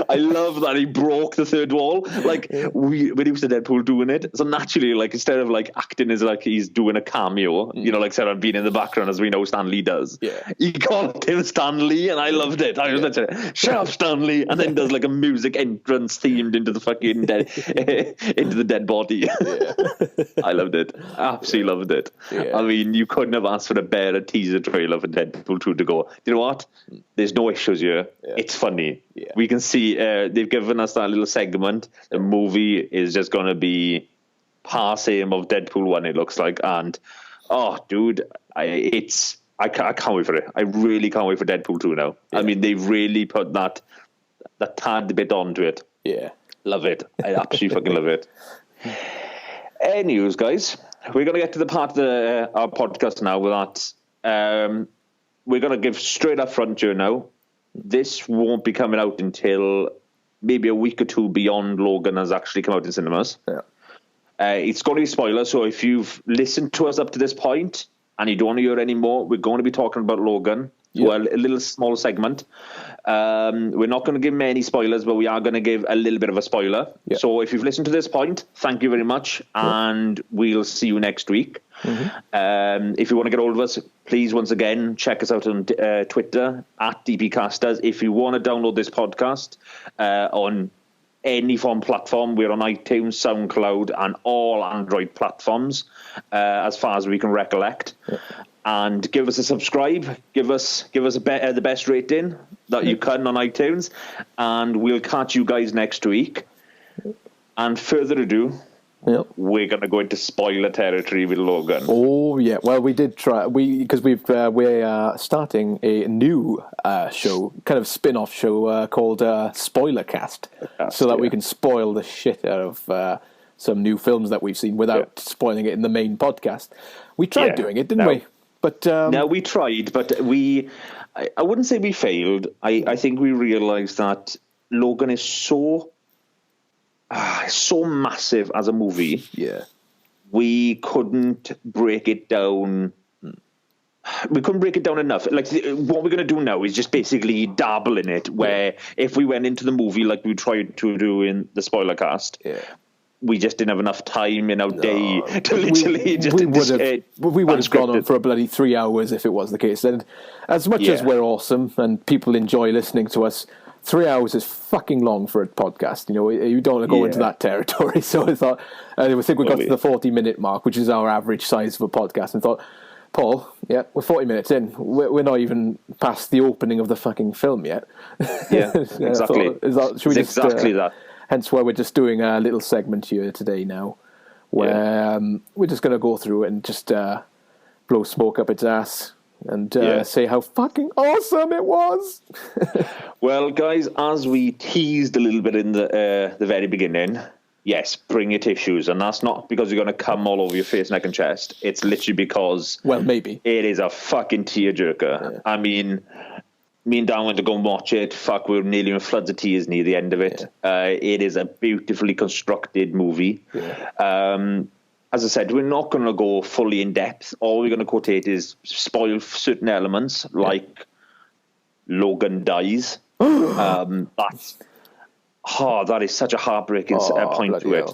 S1: I love that he broke the third wall. Like, when he was to Deadpool doing it, so naturally, like, instead of like acting as like he's doing a cameo, you know, like sort of being in the background as we know Stanley does, he called him Stanley, and I loved it. I was like, "Shut up, Stanley," and then does like a music entrance themed into the fucking into the dead body. I loved it. Absolutely loved it. I mean, you couldn't have asked for a teaser trailer for Deadpool 2 to go, you know what? There's no issues here. It's funny. We can see they've given us that little segment. The movie is just going to be past same of Deadpool 1, it looks like. And, oh, dude, I can't wait for it. I really can't wait for Deadpool 2 now. I mean, they've really put that tad bit onto it. Yeah. Love it. I absolutely fucking love it. Anyways, guys, we're going to get to the part of our podcast now with that. We're going to give straight up front here now. This won't be coming out until maybe a week or two beyond Logan has actually come out in cinemas. It's going to be spoilers, so if you've listened to us up to this point and you don't want to hear any more, we're going to be talking about Logan. Well, a little small segment. We're not going to give many spoilers, but we are going to give a little bit of a spoiler. So if you've listened to this point, thank you very much, and we'll see you next week. If you want to get hold of us, please, once again, check us out on Twitter, @DPCasters. If you want to download this podcast on any form platform, we're on iTunes, Soundcloud, and all Android platforms, as far as we can recollect. And give us a subscribe, give us the best rating that you can on iTunes, and we'll catch you guys next week. And further ado, we're going to go into spoiler territory with Logan.
S2: Oh yeah, well we did try because we're starting a new show, kind of spin-off show called Spoilercast, so that we can spoil the shit out of some new films that we've seen without spoiling it in the main podcast. We tried doing it, didn't we? But
S1: no, we tried, but I wouldn't say we failed. I think we realized that Logan is so massive as a movie. We couldn't break it down. We couldn't break it down enough. Like, what we're going to do now is just basically dabble in it, where if we went into the movie like we tried to do in the spoiler cast, we just didn't have enough time in our day to literally
S2: we would have gone on for a bloody 3 hours if it was the case. And as much as we're awesome and people enjoy listening to us, 3 hours is fucking long for a podcast. You know, you don't want to go into that territory. So I thought, I think we got to the 40-minute mark, which is our average size of a podcast, and thought, Paul, we're 40 minutes in. We're not even past the opening of the fucking film yet.
S1: Exactly. Exactly that.
S2: Hence why we're just doing a little segment here today now, where we're just going to go through it and just blow smoke up its ass and say how fucking awesome it was.
S1: Well, guys, as we teased a little bit in the very beginning, yes, bring your tissues, and that's not because you're going to come all over your face, neck, and chest. It's literally because,
S2: well, maybe
S1: it is a fucking tearjerker. I mean, me and Dan went to go and watch it. Fuck, we were nearly in floods of tears near the end of it. It is a beautifully constructed movie. As I said, we're not going to go fully in depth. All we're going to quotate is spoil certain elements, like Logan dies. That is such a heartbreaking point to it.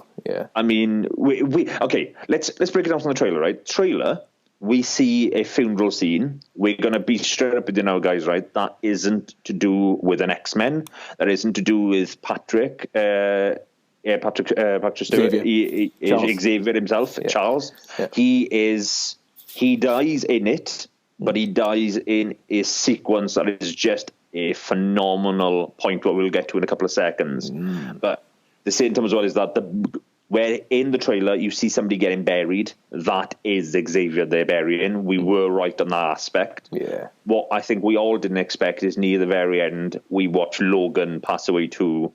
S1: I mean, okay, let's break it down from the trailer, right? Trailer, we see a funeral scene. We're going to be straight up with you now, guys, right? That isn't to do with an X-Men. That isn't to do with Patrick Stewart, Xavier himself, Charles. He dies in it, but he dies in a sequence that is just a phenomenal point, what we'll get to in a couple of seconds. But the same time as well is that where in the trailer you see somebody getting buried, that is Xavier they're burying. We were right on that aspect. What I think we all didn't expect is near the very end, we watch Logan pass away too.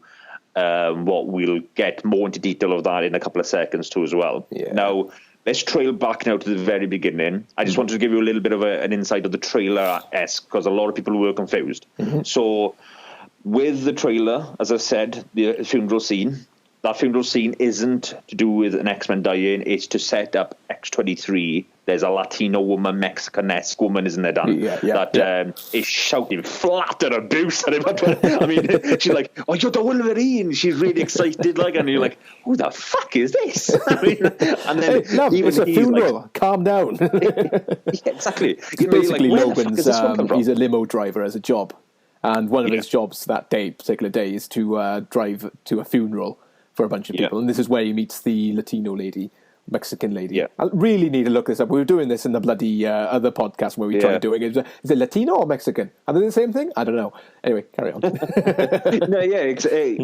S1: What we'll get more into detail of that in a couple of seconds too as well. Now, let's trail back now to the very beginning. I just wanted to give you a little bit of an insight of the trailer-esque, because a lot of people were confused. So with the trailer, as I said, the funeral scene, that funeral scene isn't to do with an X-Men dying. It's to set up X-23. There's a Latino woman, Mexican-esque woman, isn't there, Dan? That is shouting flat at abuse at him. I mean, she's like, "Oh, you're the Wolverine." She's really excited, like, and you're like, "Who the fuck is this?" I mean, and then
S2: hey, love, it's a funeral. Like, calm down.
S1: Exactly.
S2: Basically, Logan's he's a limo driver as a job, and one of his jobs that particular day, is to drive to a funeral for a bunch of people, and this is where he meets the Latino lady, Mexican lady. I really need to look this up. We were doing this in the bloody other podcast where we tried doing it. Is it Latino or Mexican? Are they the same thing? I don't know. Anyway, carry on.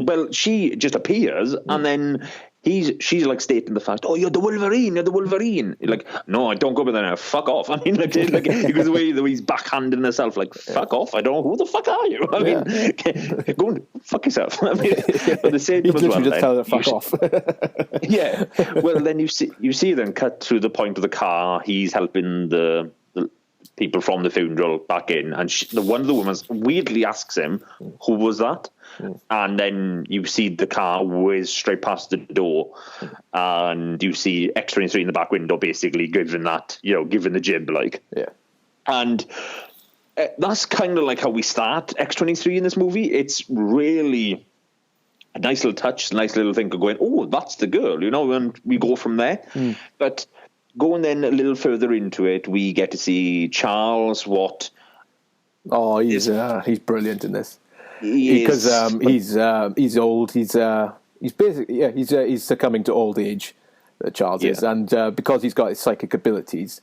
S1: Well, she just appears, and then she's like stating the fact, "Oh, you're the Wolverine. You're the Wolverine." You're like, "No, I don't go with that now. Fuck off." I mean, like he goes away the way he's backhanding himself, like, "Fuck off. I don't know who the fuck are you." I mean, go and fuck yourself. I mean, but the same
S2: as well. Just tell her fuck off.
S1: Well, then you see them cut through the point of the car. He's helping the people from the funeral back in, and one of the women weirdly asks him, "Who was that?" And then you see the car whiz straight past the door, and you see X-23 in the back window, basically giving the jib, like. And that's kind of like how we start X-23 in this movie. It's really a nice little touch, nice little thing of going, "Oh, that's the girl," and we go from there. But going then a little further into it, we get to see Charles.
S2: He's brilliant in this. Because he's old. He's basically he's succumbing to old age. Charles is, and because he's got his psychic abilities,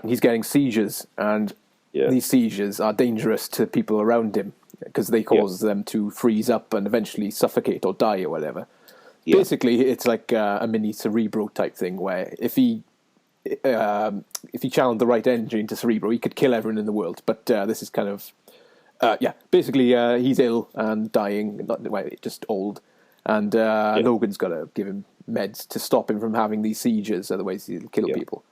S2: he's getting seizures, and these seizures are dangerous to people around him because they cause them to freeze up and eventually suffocate or die or whatever. Basically, it's like a mini Cerebro type thing where if he channeled the right energy into Cerebro, he could kill everyone in the world. But this is kind of basically he's ill and dying, just old, and Logan's got to give him meds to stop him from having these seizures, otherwise he'll kill people.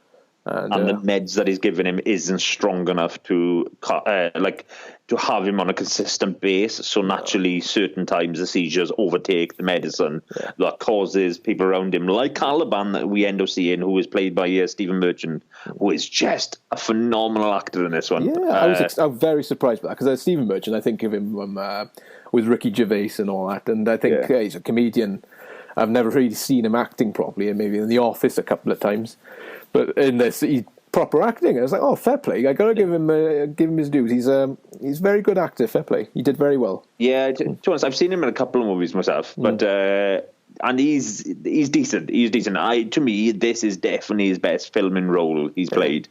S2: And
S1: the meds that he's giving him isn't strong enough to have him on a consistent base. So naturally, certain times the seizures overtake the medicine that causes people around him, like Caliban, that we end up seeing, who is played by Stephen Merchant, who is just a phenomenal actor in this one.
S2: I was very surprised by that, because Stephen Merchant, I think of him with Ricky Gervais and all that, and I think he's a comedian. I've never really seen him acting properly, and maybe in The Office a couple of times. But in this, he's proper acting. I was like, "Oh, fair play! I got to give him his dues. He's a very good actor. Fair play. He did very well." Yeah,
S1: to be honest, I've seen him in a couple of movies myself, but and he's decent. He's decent. To me, this is definitely his best filming role he's played.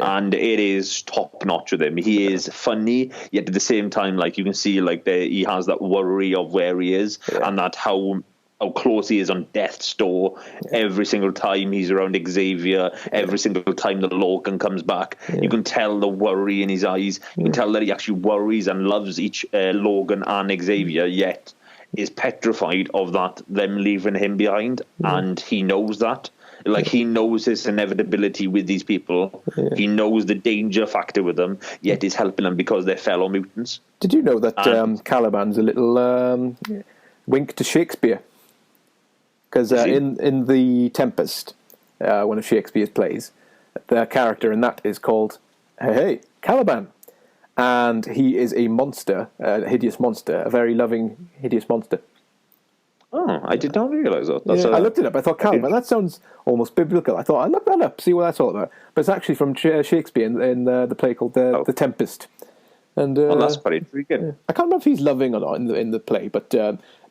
S1: And it is top notch with him. He is funny, yet at the same time, like you can see, like he has that worry of where he is, and that how close he is on death's door every single time he's around Xavier, every single time that Logan comes back. You can tell the worry in his eyes. You can tell that he actually worries and loves each Logan and Xavier, yet is petrified of them leaving him behind, and he knows that. Like, he knows his inevitability with these people. He knows the danger factor with them, yet he's helping them because they're fellow mutants.
S2: Did you know that Caliban's a little wink to Shakespeare? Because in The Tempest, one of Shakespeare's plays, the character in that is called Caliban. And he is a monster, a hideous monster, a very loving, hideous monster.
S1: Oh, I did not realise that.
S2: I looked it up. I thought, Caliban, that sounds almost biblical. I thought, I'll look that up, see what that's all about. But it's actually from Shakespeare in the play called The Tempest. And
S1: that's pretty good.
S2: I can't remember if he's loving or not in the play, but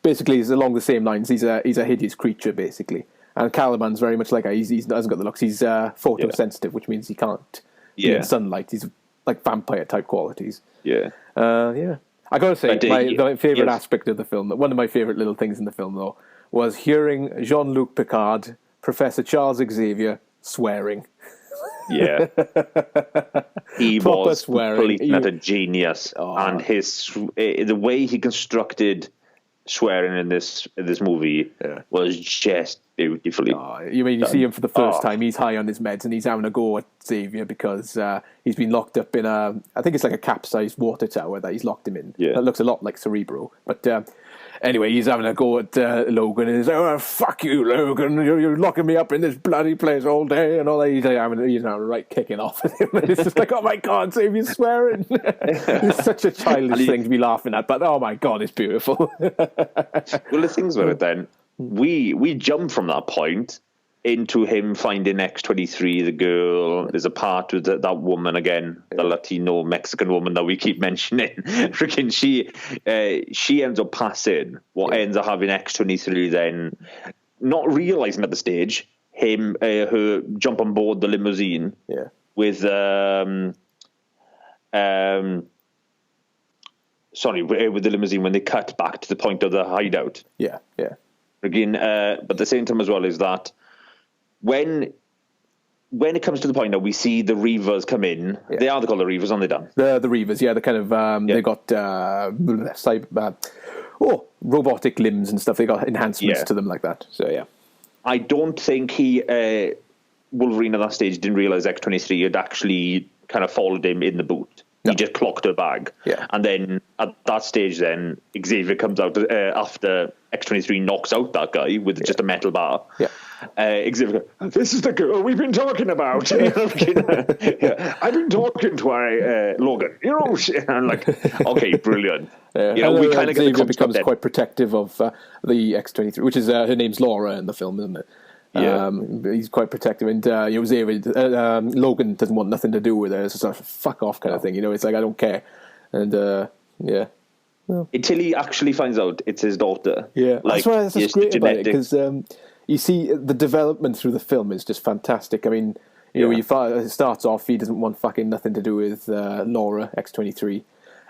S2: basically he's along the same lines. He's a hideous creature, basically. And Caliban's very much like he hasn't got the looks. He's photosensitive, which means he can't be in sunlight. He's like vampire type qualities. I gotta say, my favourite aspect of the film, one of my favourite little things in the film, though, was hearing Jean-Luc Picard, Professor Charles Xavier, swearing.
S1: Yeah. He was completely not a genius. And the way he constructed swearing in this movie was just beautifully.
S2: You see him for the first time. He's high on his meds and he's having a go at Xavier because he's been locked up in I think it's like a capsized water tower that he's locked him in.
S1: Yeah.
S2: That looks a lot like Cerebro. But anyway, he's having a go at Logan and he's like, "Oh, fuck you, Logan! You're locking me up in this bloody place all day," and all that. He's now right kicking off at him. And it's just like, oh my God, Xavier's swearing. It's such a childish thing to be laughing at, but oh my God, it's beautiful.
S1: Well, the things about it then, we jump from that point into him finding X-23, the girl. There's a part with that woman again, the Latino Mexican woman that we keep mentioning. Freaking she ends up passing. Ends up having X-23 then, not realizing at the stage her jump on board the limousine with with the limousine when they cut back to the point of the hideout.
S2: Yeah.
S1: Again, but at the same time as well is that when it comes to the point that we see the Reavers come in, they are called the Reavers, aren't they, Dan?
S2: The Reavers, they're kind of they got robotic limbs and stuff. They got enhancements to them like that. So yeah,
S1: I don't think Wolverine at that stage didn't realize X-23 had actually kind of followed him in the boot. No. He just clocked her bag. Yeah. And then at that stage then, Xavier comes out after X-23 knocks out that guy with just a metal bar. Yeah. Xavier goes, "This is the girl we've been talking about." I've been talking to Logan. I'm like, okay, brilliant. We kind of
S2: Xavier becomes quite protective of the X-23, which is her name's Laura in the film, isn't it? Yeah. He's quite protective, and Logan doesn't want nothing to do with it. It's just a fuck off kind of thing, It's like, I don't care, and
S1: until he actually finds out it's his daughter.
S2: Yeah, that's great about it, because you see the development through the film is just fantastic. I mean, it starts off, he doesn't want fucking nothing to do with Laura X-23.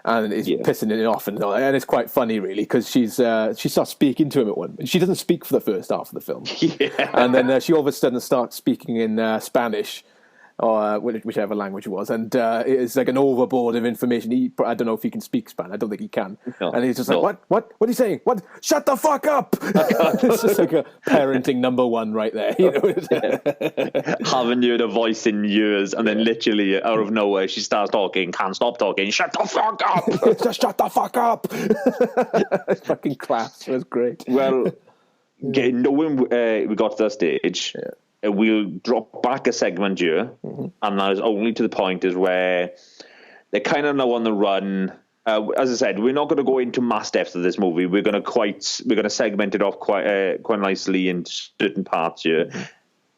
S2: And is pissing it off, and it's quite funny, really, because she starts speaking to him at one. She doesn't speak for the first half of the film, and then she all of a sudden starts speaking in Spanish, or whichever language it was, and it's like an overboard of information. I don't know if he can speak Spanish. I don't think he can. No, and he's just like, What are you saying? What? Shut the fuck up! It's just like a parenting number one right there.
S1: Haven't heard a voice in years, and then literally out of nowhere she starts talking, can't stop talking. Shut the fuck up!
S2: Just shut the fuck up! It's fucking class. It was great.
S1: Well, knowing we got to that stage. Yeah. We'll drop back a segment here, and that is only to the point is where they're kind of now on the run. As I said, we're not going to go into mass depth of this movie. We're going to segment it off quite nicely in certain parts here.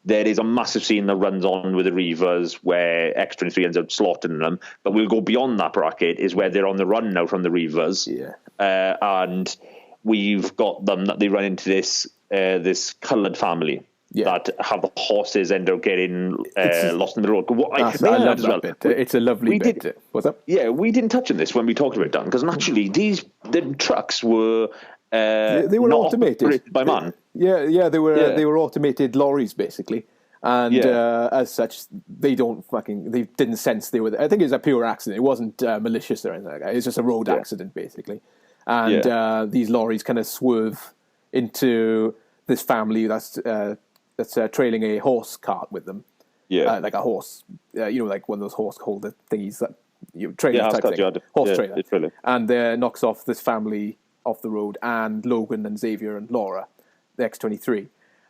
S1: There is a massive scene that runs on with the Reavers where X-23 ends up slaughtering them, but we'll go beyond that bracket is where they're on the run now from the Reavers, and we've got them that they run into this coloured family. That have the horses end up getting lost in the road. I love that bit.
S2: It's a lovely bit. What's up?
S1: Yeah, we didn't touch on this when we talked about it, Dan, because naturally the trucks were
S2: they were automated
S1: by man.
S2: They were automated lorries basically, and as such they didn't sense they were. I think it was a pure accident. It wasn't malicious or anything like that. It's just a road accident basically, and these lorries kind of swerve into this family that's trailing a horse cart with them. Like a horse, like one of those horse holder thingies that trailer type thing. Horse trailer. And knocks off this family off the road, and Logan and Xavier and Laura, the X-23.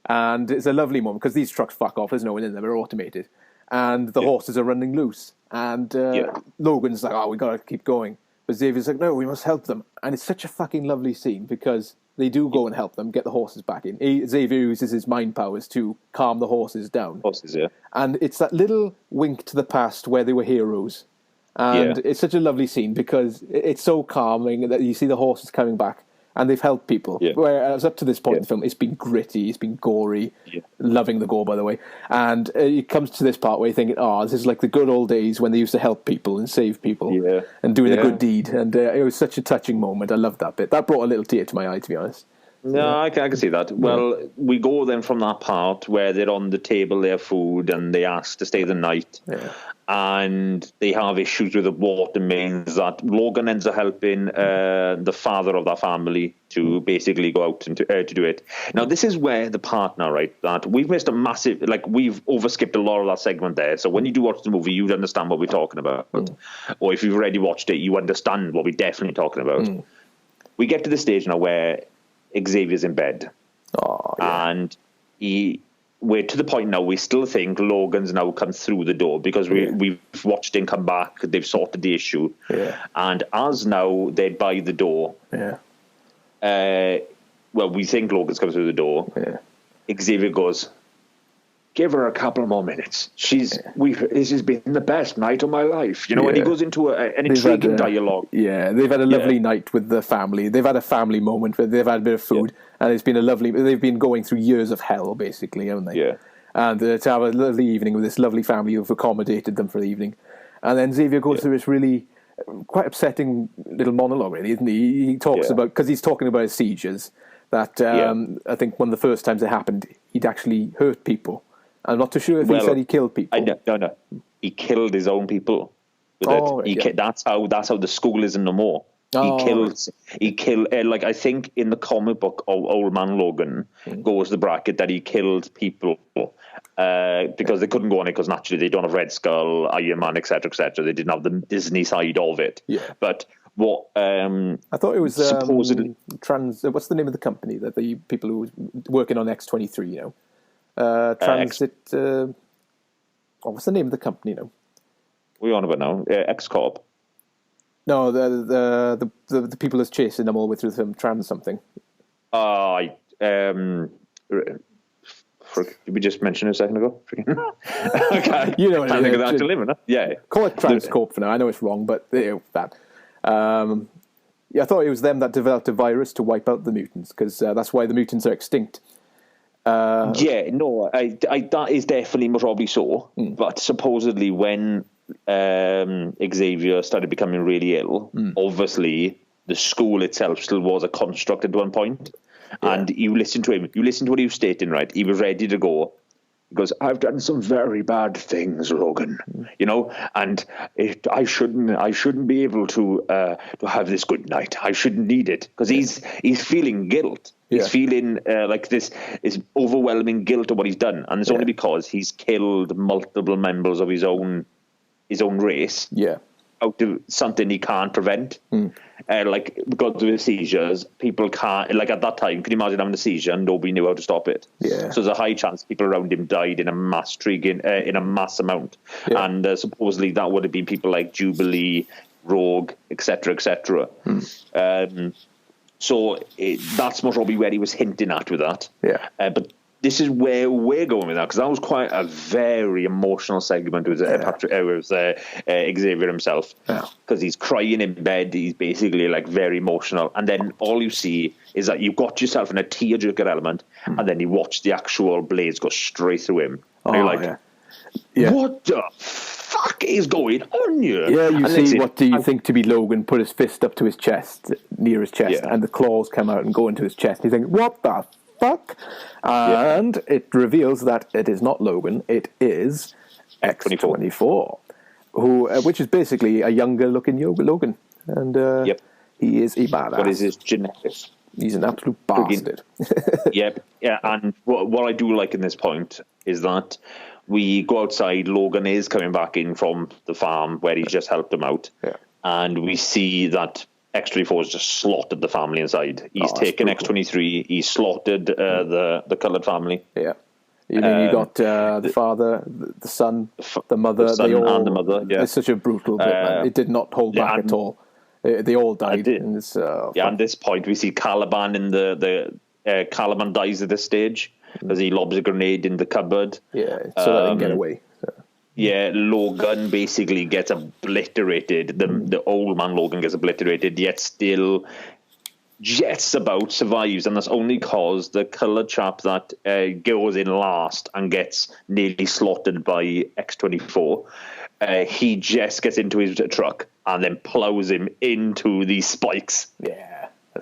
S2: And it's a lovely moment because these trucks fuck off. There's no one in them. They're automated. And the horses are running loose. And Logan's like, "Oh, we got to keep going." But Xavier's like, "No, we must help them." And it's such a fucking lovely scene because they do go and help them, get the horses back in. Xavier uses his mind powers to calm the horses down. And it's that little wink to the past where they were heroes. And it's such a lovely scene because it's so calming that you see the horses coming back and they've helped people. Whereas up to this point in the film, it's been gritty, it's been gory, loving the gore, by the way. And it comes to this part where you're thinking, this is like the good old days when they used to help people and save people and doing a good deed. And it was such a touching moment. I loved that bit. That brought a little tear to my eye, to be honest.
S1: No, I can see that. Well, we go then from that part where they're on the table, their food, and they ask to stay the night. and they have issues with the water mains. That Logan ends up helping the father of that family to basically go out and to do it. Now, this is where the partner, right, that we've missed a massive, like, we've overskipped a lot of that segment there. So when you do watch the movie, you'd understand what we're talking about. Or if you've already watched it, you understand what we're definitely talking about. We get to the stage now where Xavier's in bed. And we're to the point now we still think Logan's now come through the door because we've watched him come back. They've sorted the issue. And as now they're by the door, well, we think Logan's come through the door. Xavier goes, give her a couple more minutes. This has been the best night of my life. You know, and he goes into an intriguing dialogue.
S2: Yeah, they've had a lovely night with the family. They've had a family moment where they've had a bit of food. And it's been they've been going through years of hell, basically, haven't they? Yeah. And to have a lovely evening with this lovely family who've accommodated them for the evening. And then Xavier goes through this really quite upsetting little monologue, really, isn't he? He talks about, because he's talking about his seizures, that I think one of the first times it happened, he'd actually hurt people. I'm not too sure if he said he killed people.
S1: No. He killed his own people with it. Right, that's how the school isn't no more. He killed, like, I think in the comic book, Old Man Logan goes the bracket that he killed people because they couldn't go on it because naturally they don't have Red Skull, Iron Man, etc., etc. They didn't have the Disney side of it. But what
S2: I thought it was
S1: supposedly
S2: what's the name of the company that the people who were working on X-23, you know, Transit. What's the name of the company now?
S1: What are you on about now? X-Corp.
S2: No, the people that's chasing them all the way through the film, Trans something.
S1: Did we just mention it a second ago? Okay.
S2: You know what
S1: I think of that actually, huh? Yeah.
S2: Call it Transcorp for now. I know it's wrong, but that. I thought it was them that developed a virus to wipe out the mutants, because that's why the mutants are extinct.
S1: That is definitely probably so. But supposedly when Xavier started becoming really ill, obviously the school itself still was a construct at one point. And you listen to him, you listen to what he was stating, right? He was ready to go. He goes, I've done some very bad things, Logan, you know, and I shouldn't be able to have this good night. I shouldn't need it, because he's feeling guilt. He's feeling like this is overwhelming guilt of what he's done, and it's only because he's killed multiple members of his own race. Out of something he can't prevent. Like, because of his seizures, people can't, like, at that time, can you imagine having a seizure and nobody knew how to stop it? So there's a high chance people around him died in a mass amount. And supposedly that would have been people like Jubilee, Rogue, etc., etc. So that's most probably where he was hinting at with that. But this is where we're going with that, because that was quite a very emotional segment with Xavier himself, because he's crying in bed. He's basically like very emotional, and then all you see is that you've got yourself in a tearjerker element, and then you watch the actual blades go straight through him. And you're like, what the fuck is going on here?
S2: You see what do you think to be Logan put his fist up to his chest, near his chest, and the claws come out and go into his chest. You think, what the fuck? And it reveals that it is not Logan, it is X-24, which is basically a younger looking Logan. And he is a badass.
S1: What is his genetics?
S2: He's an absolute bastard.
S1: And what I do like in this point is that we go outside. Logan is coming back in from the farm where he's just helped him out, and we see that X-24 has just slaughtered the family inside. He's taken X-23. He's slaughtered the coloured family. You
S2: got the father, the son, the mother, and the mother. It's such a brutal bit, man. It did not hold back at all. They all died. At this
S1: point, we see Caliban in Caliban dies at this stage because he lobs a grenade in the cupboard.
S2: So that they can get away.
S1: Logan basically gets obliterated. The old man Logan gets obliterated, yet still jets about, survives, and that's only because the coloured chap that goes in last and gets nearly slaughtered by X-24, he just gets into his truck and then plows him into these spikes.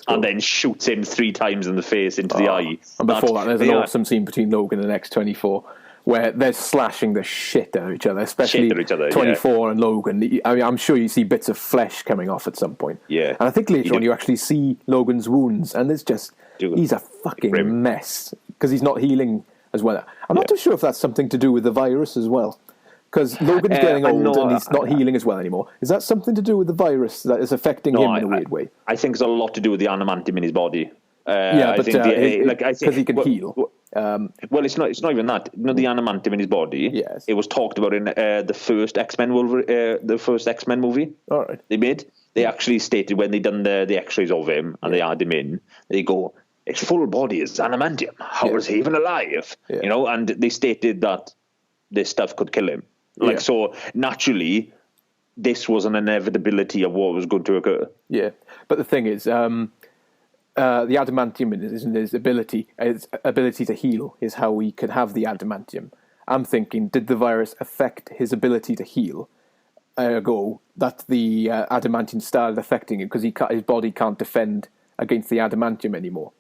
S1: And then shoots him 3 times in the face into the eye.
S2: And before that, there's an awesome scene between Logan and X-24 where they're slashing the shit out of each other, especially 24 and Logan. I mean, I'm sure you see bits of flesh coming off at some point.
S1: Yeah.
S2: And I think later on you actually see Logan's wounds, and it's just, he's a fucking mess, because he's not healing as well. I'm not too sure if that's something to do with the virus as well, because Logan's getting old and he's not healing as well anymore. Is that something to do with the virus that is affecting him in a weird way?
S1: I think it's a lot to do with the adamantium in his body.
S2: Because he can heal.
S1: Well, it's not even that. You know, the adamantium in his body.
S2: Yes.
S1: It was talked about in the first X-Men movie.
S2: All right.
S1: They made. They actually stated when they done the X-rays of him and they had him in. They go, his full body is adamantium. How is he even alive?
S2: Yeah.
S1: You know, and they stated that this stuff could kill him. So naturally, this was an inevitability of what was going to occur.
S2: Yeah, but the thing is, the adamantium is his ability to heal is how we could have the adamantium. I'm thinking, did the virus affect his ability to heal? Ergo, that the adamantium started affecting him because his body can't defend against the adamantium anymore.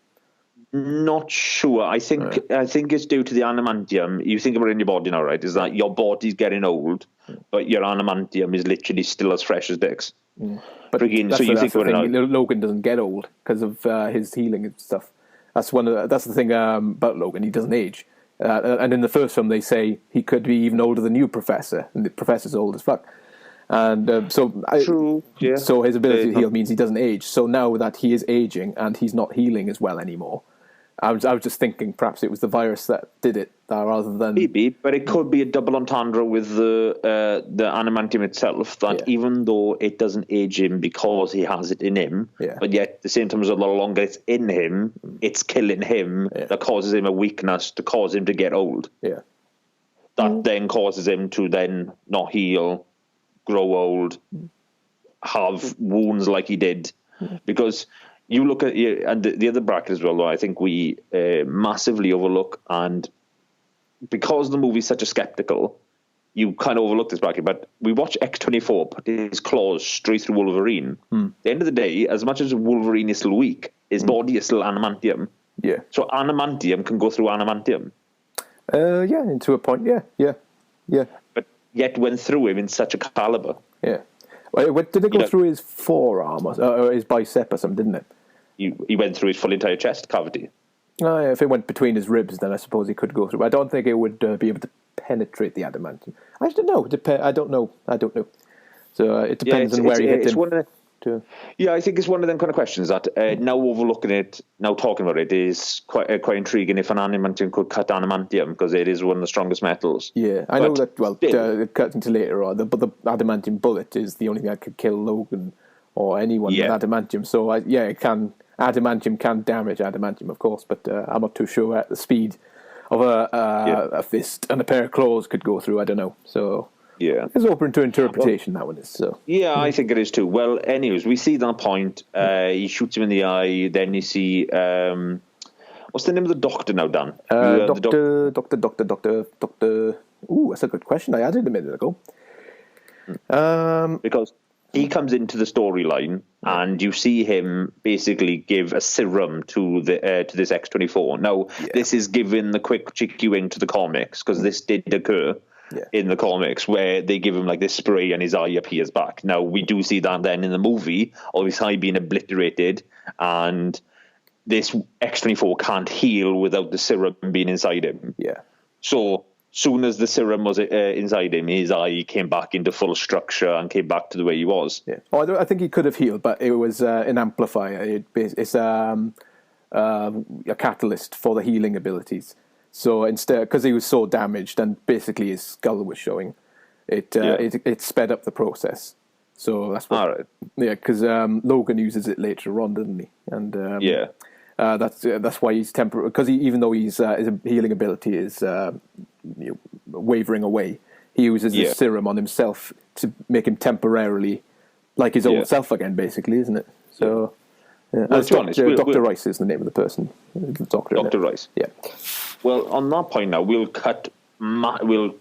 S1: Not sure. I think it's due to the adamantium. You think about it in your body now, right? Is that your body's getting old, but your adamantium is literally still as fresh as dicks.
S2: But so you think about it now. Logan doesn't get old because of his healing and stuff. That's the thing about Logan. He doesn't age. And in the first film, they say he could be even older than you, Professor, and the Professor's old as fuck. And
S1: True. Yeah.
S2: So his ability to heal means he doesn't age. So now that he is aging and he's not healing as well anymore, I was just thinking perhaps it was the virus that did it rather than...
S1: Maybe, but it could be a double entendre with the adamantium itself, that even though it doesn't age him because he has it in him, but yet at the same time, as the longer it's in him, it's killing him, that causes him a weakness to cause him to get old.
S2: Yeah.
S1: That then causes him to then not heal, grow old, have wounds like he did. Because... you look at and the other bracket as well, though, I think we massively overlook, and because the movie's such a skeptical, you kind of overlook this bracket, but we watch X-24 put his claws straight through Wolverine. At the end of the day, as much as Wolverine is still weak, his body is still adamantium.
S2: Yeah.
S1: So adamantium can go through adamantium.
S2: Yeah, to a point, yeah.
S1: But yet went through him in such a caliber.
S2: Yeah. Well, did it go through his forearm or his bicep or something, didn't it?
S1: He went through his full entire chest cavity.
S2: Oh, yeah, if it went between his ribs, then I suppose he could go through. I don't think it would be able to penetrate the adamantium. I don't know. I don't know. So it depends on where he hit him.
S1: Yeah, I think it's one of them kind of questions that now overlooking it, now talking about it, is quite intriguing if an adamantium could cut adamantium, because it is one of the strongest metals.
S2: Yeah, I know that, well, cutting to later on, the adamantium bullet is the only thing that could kill Logan or anyone with adamantium. So, adamantium can damage adamantium, of course, but I'm not too sure at the speed of a fist and a pair of claws could go through. I don't know. So... yeah, it's open to interpretation. That one is so. Yeah,
S1: I think it is too. Well, anyways, we see that point. He shoots him in the eye. Then you see, what's the name of the doctor now, Dan?
S2: Doctor. Ooh, that's a good question. I added a minute ago.
S1: Because he comes into the storyline, and you see him basically give a serum to this X-24. Now, this is given the quick cheeky wing to the comics, because this did occur. In the comics, where they give him like this spray and his eye appears back. Now, we do see that then in the movie, of his eye being obliterated, and this X-24 can't heal without the serum being inside him.
S2: Yeah.
S1: So, soon as the serum was inside him, his eye came back into full structure and came back to the way he was.
S2: Yeah. Oh, I think he could have healed, but it was an amplifier. It's a catalyst for the healing abilities. So instead, because he was so damaged and basically his skull was showing, it sped up the process. So that's what. All right. Yeah, because Logan uses it later on, doesn't he? And that's why he's temporary. Because even though his healing ability is wavering away, he uses this serum on himself to make him temporarily like his old self again, basically, isn't it? So. Yeah. Well, Dr. Rice is the name of the person.
S1: Dr. Rice.
S2: Yeah.
S1: Well, on that point now, we'll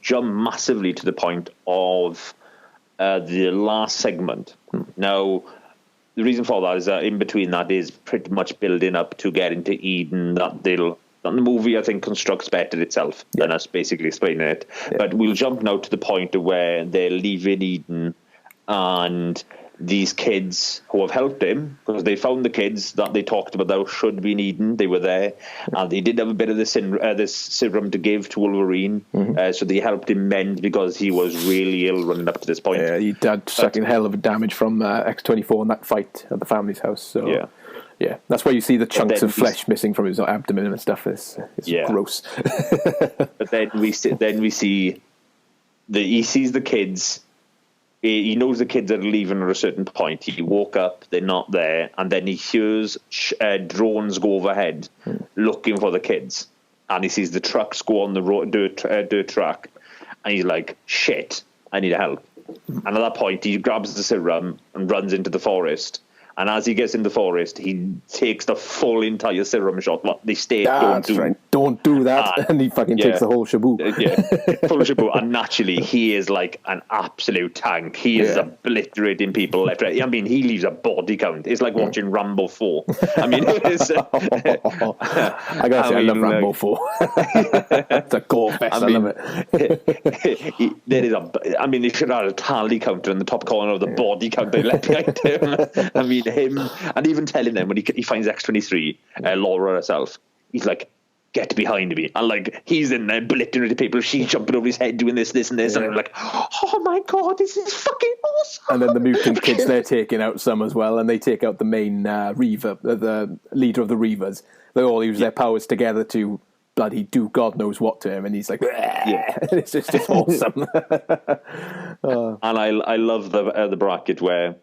S1: jump massively to the point of the last segment. Now, the reason for that is that in between that is pretty much building up to get into Eden, that they'll the movie, I think, constructs better itself than us basically explaining it. Yeah. But we'll jump now to the point where they're leaving Eden, and these kids who have helped him, because they found the kids that they talked about that should be in Eden, they were there, and they did have a bit of this serum to give to Wolverine, so they helped him mend because he was really ill running up to this point.
S2: Yeah, he did sucking hell of a damage from X-24 in that fight at the family's house. So yeah, that's why you see the chunks of flesh missing from his abdomen and stuff. It's gross.
S1: But then we see he sees the kids. He knows the kids are leaving at a certain point. He woke up, they're not there, and then he hears drones go overhead looking for the kids. And he sees the trucks go on the dirt track, and he's like, shit, I need help. And at that point, he grabs the serum and runs into the forest. And as he gets in the forest, he takes the full entire serum shot. What they stay, don't do.
S2: Right. Don't do that. And he fucking takes the whole shabu.
S1: Full shabu. And naturally, he is like an absolute tank. He is obliterating people left, right. I mean, he leaves a body count. It's like watching Rambo 4. I mean, it's...
S2: I gotta say, I love Rambo 4. It's a gore fest. I love it.
S1: They should have a tally counter in the top corner of the body count they left behind him. I mean, him, and even telling them when he finds X-23, Laura herself, he's like, get behind me. And like, he's in there obliterating people, she's jumping over his head doing this, and this, and I'm like, oh my god, this is fucking awesome.
S2: And then the mutant kids, they're taking out some as well, and they take out the main Reaver, the leader of the Reavers. They all use their powers together to bloody do God knows what to him, and he's like, it's just awesome.
S1: And I love the bracket where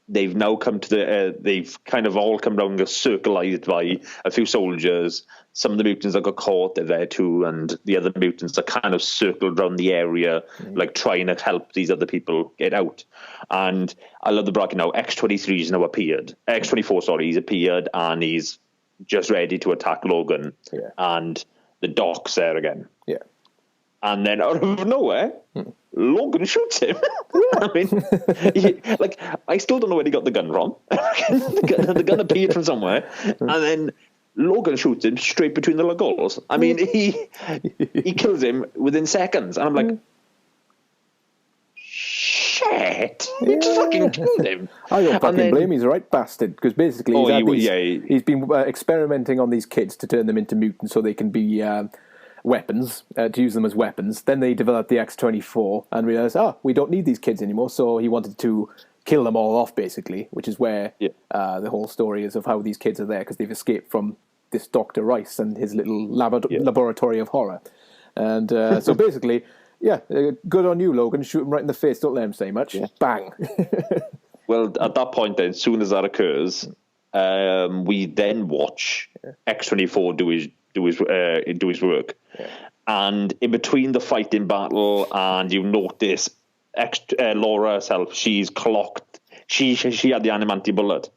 S1: they've now come to they've kind of all come down circlized by a few soldiers. Some of the mutants that got caught, they're there too, and the other mutants are kind of circled around the area, like trying to help these other people get out. And I love the bracket now. X-23 has now appeared. X-24, sorry, he's appeared, and he's just ready to attack Logan. Yeah. And the Doc's there again.
S2: Yeah.
S1: And then out of nowhere, Logan shoots him. I mean, I still don't know where he got the gun from. The gun appeared from somewhere, and then Logan shoots him straight between the goals. I mean, he kills him within seconds, and I'm like, shit! He just fucking killed him.
S2: I don't fucking blame him. He's a right bastard, because basically he's been experimenting on these kids to turn them into mutants so they can be weapons, to use them as weapons. Then they developed the X-24 and realized, we don't need these kids anymore, so he wanted to kill them all off, basically, which is where the whole story is of how these kids are there, because they've escaped from this Dr. Rice and his little laboratory of horror. And so basically, good on you, Logan. Shoot him right in the face, don't let him say much. Bang.
S1: Well, at that point then, as soon as that occurs, we then watch X-24 do his work. And in between the fighting battle, and you notice Laura herself, she's clocked. She had the adamantium bullet,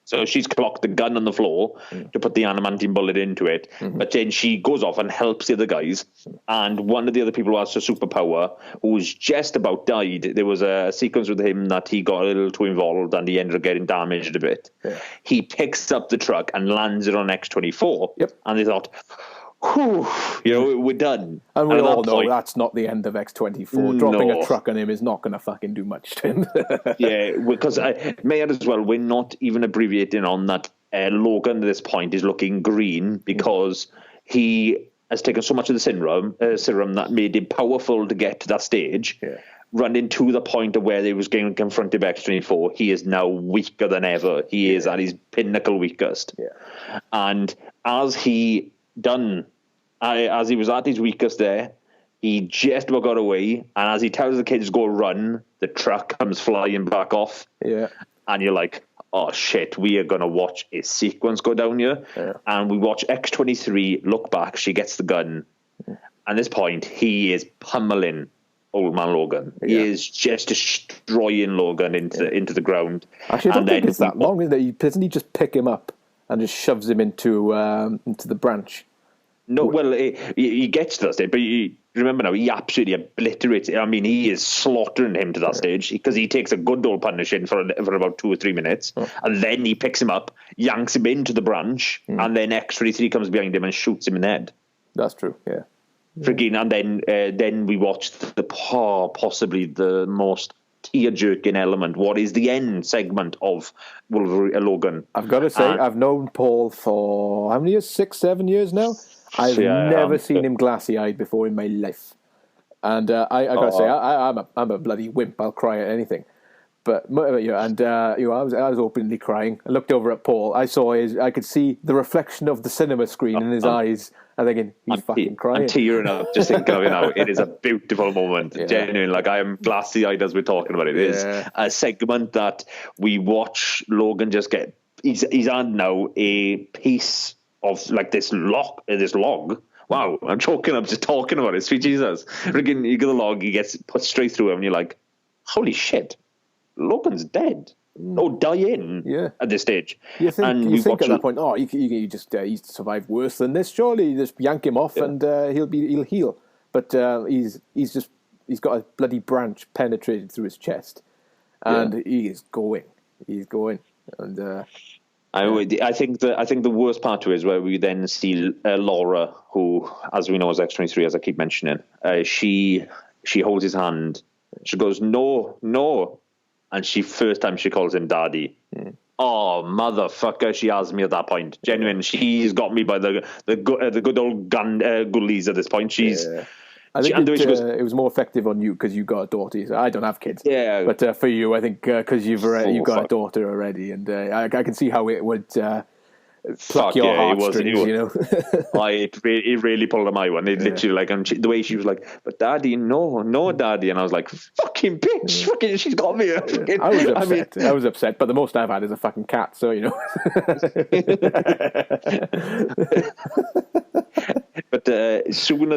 S1: so she's clocked the gun on the floor to put the adamantium bullet into it. But then she goes off and helps the other guys. And one of the other people who has a superpower, who's just about died. There was a sequence with him that he got a little too involved, and he ended up getting damaged a bit. He picks up the truck and lands it on X-24. And they thought, whew, we're done.
S2: And we all know that's not the end of X-24. Dropping a truck on him is not going to fucking do much to him.
S1: Because I may add as well, we're not even abbreviating on that. Logan at this point is looking green because he has taken so much of the serum that made him powerful to get to that stage. Running to the point of where they was getting confronted by X-24, he is now weaker than ever. He is at his pinnacle weakest. And as he was at his weakest there, he just about got away, and as he tells the kids to go run, the truck comes flying back off. And you're like, oh shit, we are going to watch a sequence go down here. And we watch X-23 look back, she gets the gun. At this point, he is pummeling old man Logan. He is just destroying Logan into the ground.
S2: Actually, I don't think it's that long. Doesn't he just pick him up and just shoves him into the branch?
S1: No, well, he gets to that stage, but remember now, he absolutely obliterates. I mean, he is slaughtering him to that stage because he takes a good old punish in for about 2 or 3 minutes, and then he picks him up, yanks him into the branch, and then X-33 comes behind him and shoots him in the head.
S2: That's true. Yeah.
S1: Freaking, and then we watched possibly the most tear-jerking element. What is the end segment of Logan?
S2: I've got to say, I've known Paul for how many years? 6, 7 years now. I've never seen him glassy-eyed before in my life, and I got to say, I'm a bloody wimp. I'll cry at anything. But I was openly crying. I looked over at Paul. I could see the reflection of the cinema screen in his eyes. I'm thinking, he's fucking crying.
S1: I'm tearing up just thinking of it now. It is a beautiful moment. Yeah. Genuinely, like I am glassy-eyed as we're talking about it. It is a segment that we watch Logan just get. He's on now a piece of like this log. Wow, I'm choking up just talking about it. Sweet Jesus. Freaking, you get the log, he gets put straight through him, and you're like, holy shit, Logan's dead. No, dying at this stage.
S2: You think at that point, he just he's survived worse than this. Surely you just yank him off and he'll heal. But he's got a bloody branch penetrated through his chest, and he is going. He's going, and
S1: I think the worst part to it is where we then see Laura, who, as we know, is X-23, as I keep mentioning. She holds his hand. She goes, no. And first time she calls him daddy. Oh, motherfucker, she has me at that point. Genuine, she's got me by the good old gullies at this point.
S2: I think it was more effective on you because you got a daughter. So I don't have kids.
S1: Yeah.
S2: But for you, I think because you've got a daughter already, and I can see how it would pluck your heartstrings, you know.
S1: It really pulled on my one. It literally, like, and the way she was like, but daddy, no, daddy. And I was like, fucking bitch, fucking, she's got me.
S2: I was upset, but the most I've had is a fucking cat, so, you know.
S1: But as soon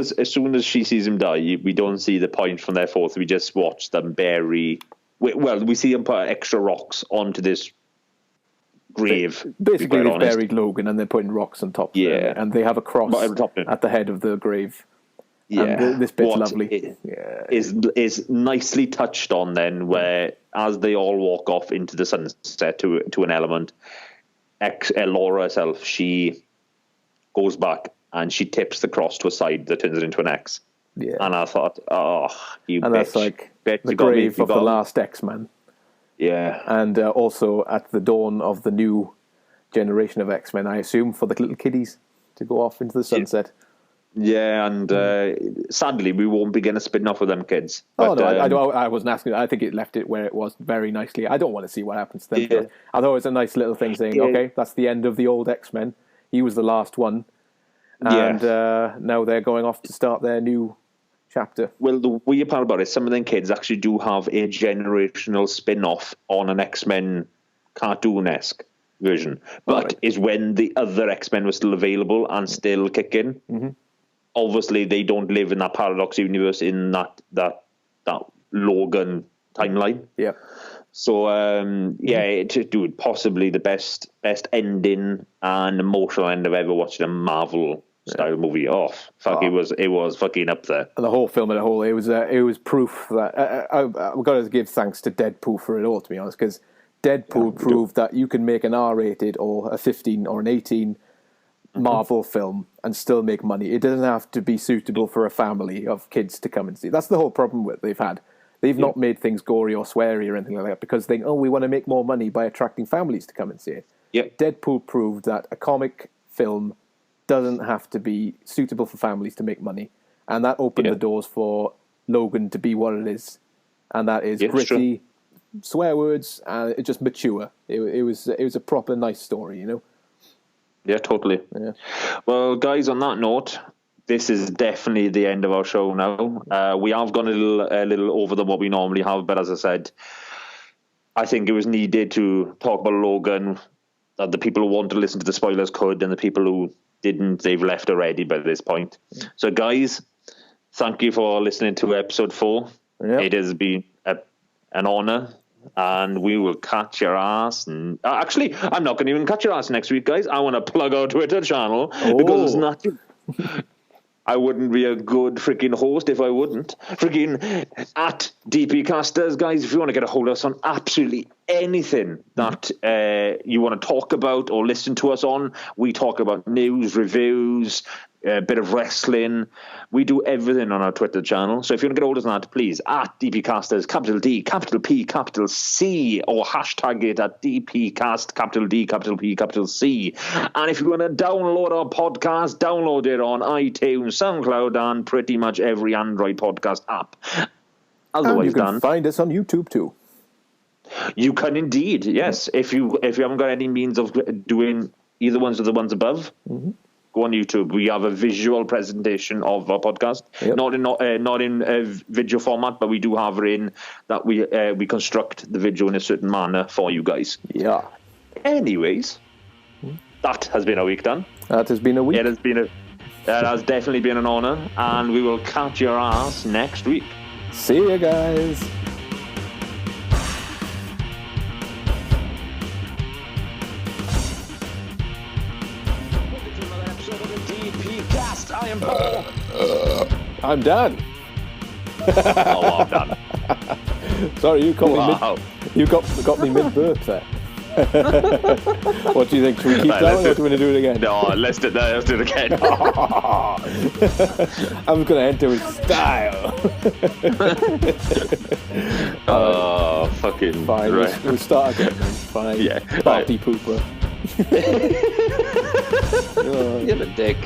S1: as she sees him die, we don't see the point from there forth. We just watch them bury. We see them put extra rocks onto this grave.
S2: Basically, they've buried Logan and they're putting rocks on top. Yeah, and they have a cross at the head of the grave. Yeah, and this bit's lovely.
S1: Is nicely touched on then, where as they all walk off into the sunset to an element, Laura herself, she goes back and she tips the cross to a side that turns it into an X. Yeah, and I thought,
S2: that's like the grave of the last X-Men.
S1: Yeah.
S2: And also at the dawn of the new generation of X-Men, I assume, for the little kiddies to go off into the sunset.
S1: Yeah, and sadly, we won't be getting a spin-off with them kids.
S2: But, I wasn't asking. I think it left it where it was very nicely. I don't want to see what happens to them. Yeah. I thought it was a nice little thing saying, okay, that's the end of the old X-Men. He was the last one. And now they're going off to start their new chapter.
S1: Well, the weird part about it, some of them kids actually do have a generational spin-off on an X-Men cartoon-esque version, but is when the other X-Men were still available and still kicking. Mm-hmm. Obviously, they don't live in that Paradox universe in that Logan timeline.
S2: Yeah.
S1: So, dude, possibly the best ending and emotional end I've ever watched in a Marvel style movie. It was fucking up there.
S2: The whole film as a whole, it was proof that we've got to give thanks to Deadpool for it all, to be honest, because Deadpool proved that you can make an R-rated or a 15 or an 18 Marvel film and still make money. It doesn't have to be suitable for a family of kids to come and see. That's the whole problem they've had. They've not made things gory or sweary or anything like that because they think, we want to make more money by attracting families to come and see it.
S1: Yep.
S2: Deadpool proved that a comic film doesn't have to be suitable for families to make money. And that opened the doors for Logan to be what it is. And that is gritty, swear words, and just mature. It was a proper nice story, you know?
S1: Yeah, totally. Yeah. Well, guys, on that note, this is definitely the end of our show now. We have gone a little over than what we normally have, but as I said, I think it was needed to talk about Logan, that the people who want to listen to the spoilers could, and the people who didn't, they've left already by this point. So, guys, thank you for listening to episode 4. Yep. It has been an honour. And we will catch your ass. And actually, I'm not going to even catch your ass next week, guys. I want to plug our Twitter channel because it's not. I wouldn't be a good freaking host if I wouldn't. Freaking at DPcasters, guys, if you want to get a hold of us on absolutely anything that you want to talk about or listen to us on, we talk about news, reviews, a bit of wrestling. We do everything on our Twitter channel. So if you want to get hold of us on that, please, at DPcasters, capital D, capital P, capital C, or hashtag it at DPcast, capital D, capital P, capital C. And if you want to download our podcast, download it on iTunes, SoundCloud, and pretty much every Android podcast app.
S2: Otherwise, you can find us on YouTube too.
S1: You can indeed, yes. If you haven't got any means of doing either ones of the ones above, go on YouTube. We have a visual presentation of our podcast, not in video format, but we do have it in that we construct the video in a certain manner for you guys.
S2: Yeah.
S1: Anyways, that has been a week done.
S2: That has been a week.
S1: It has definitely been an honour, and we will catch your ass next week.
S2: See you guys.
S1: I am Paul.
S2: I'm Dan.
S1: I'm done.
S2: Sorry, you caught me got me mid-burp there. What do you think? Should we keep going or do we want to do it again?
S1: No, let's do it again.
S2: I'm going to enter with style.
S1: Fucking
S2: fine.
S1: Right.
S2: We'll start again then. Fine.
S1: Yeah.
S2: Party pooper.
S1: You're a dick.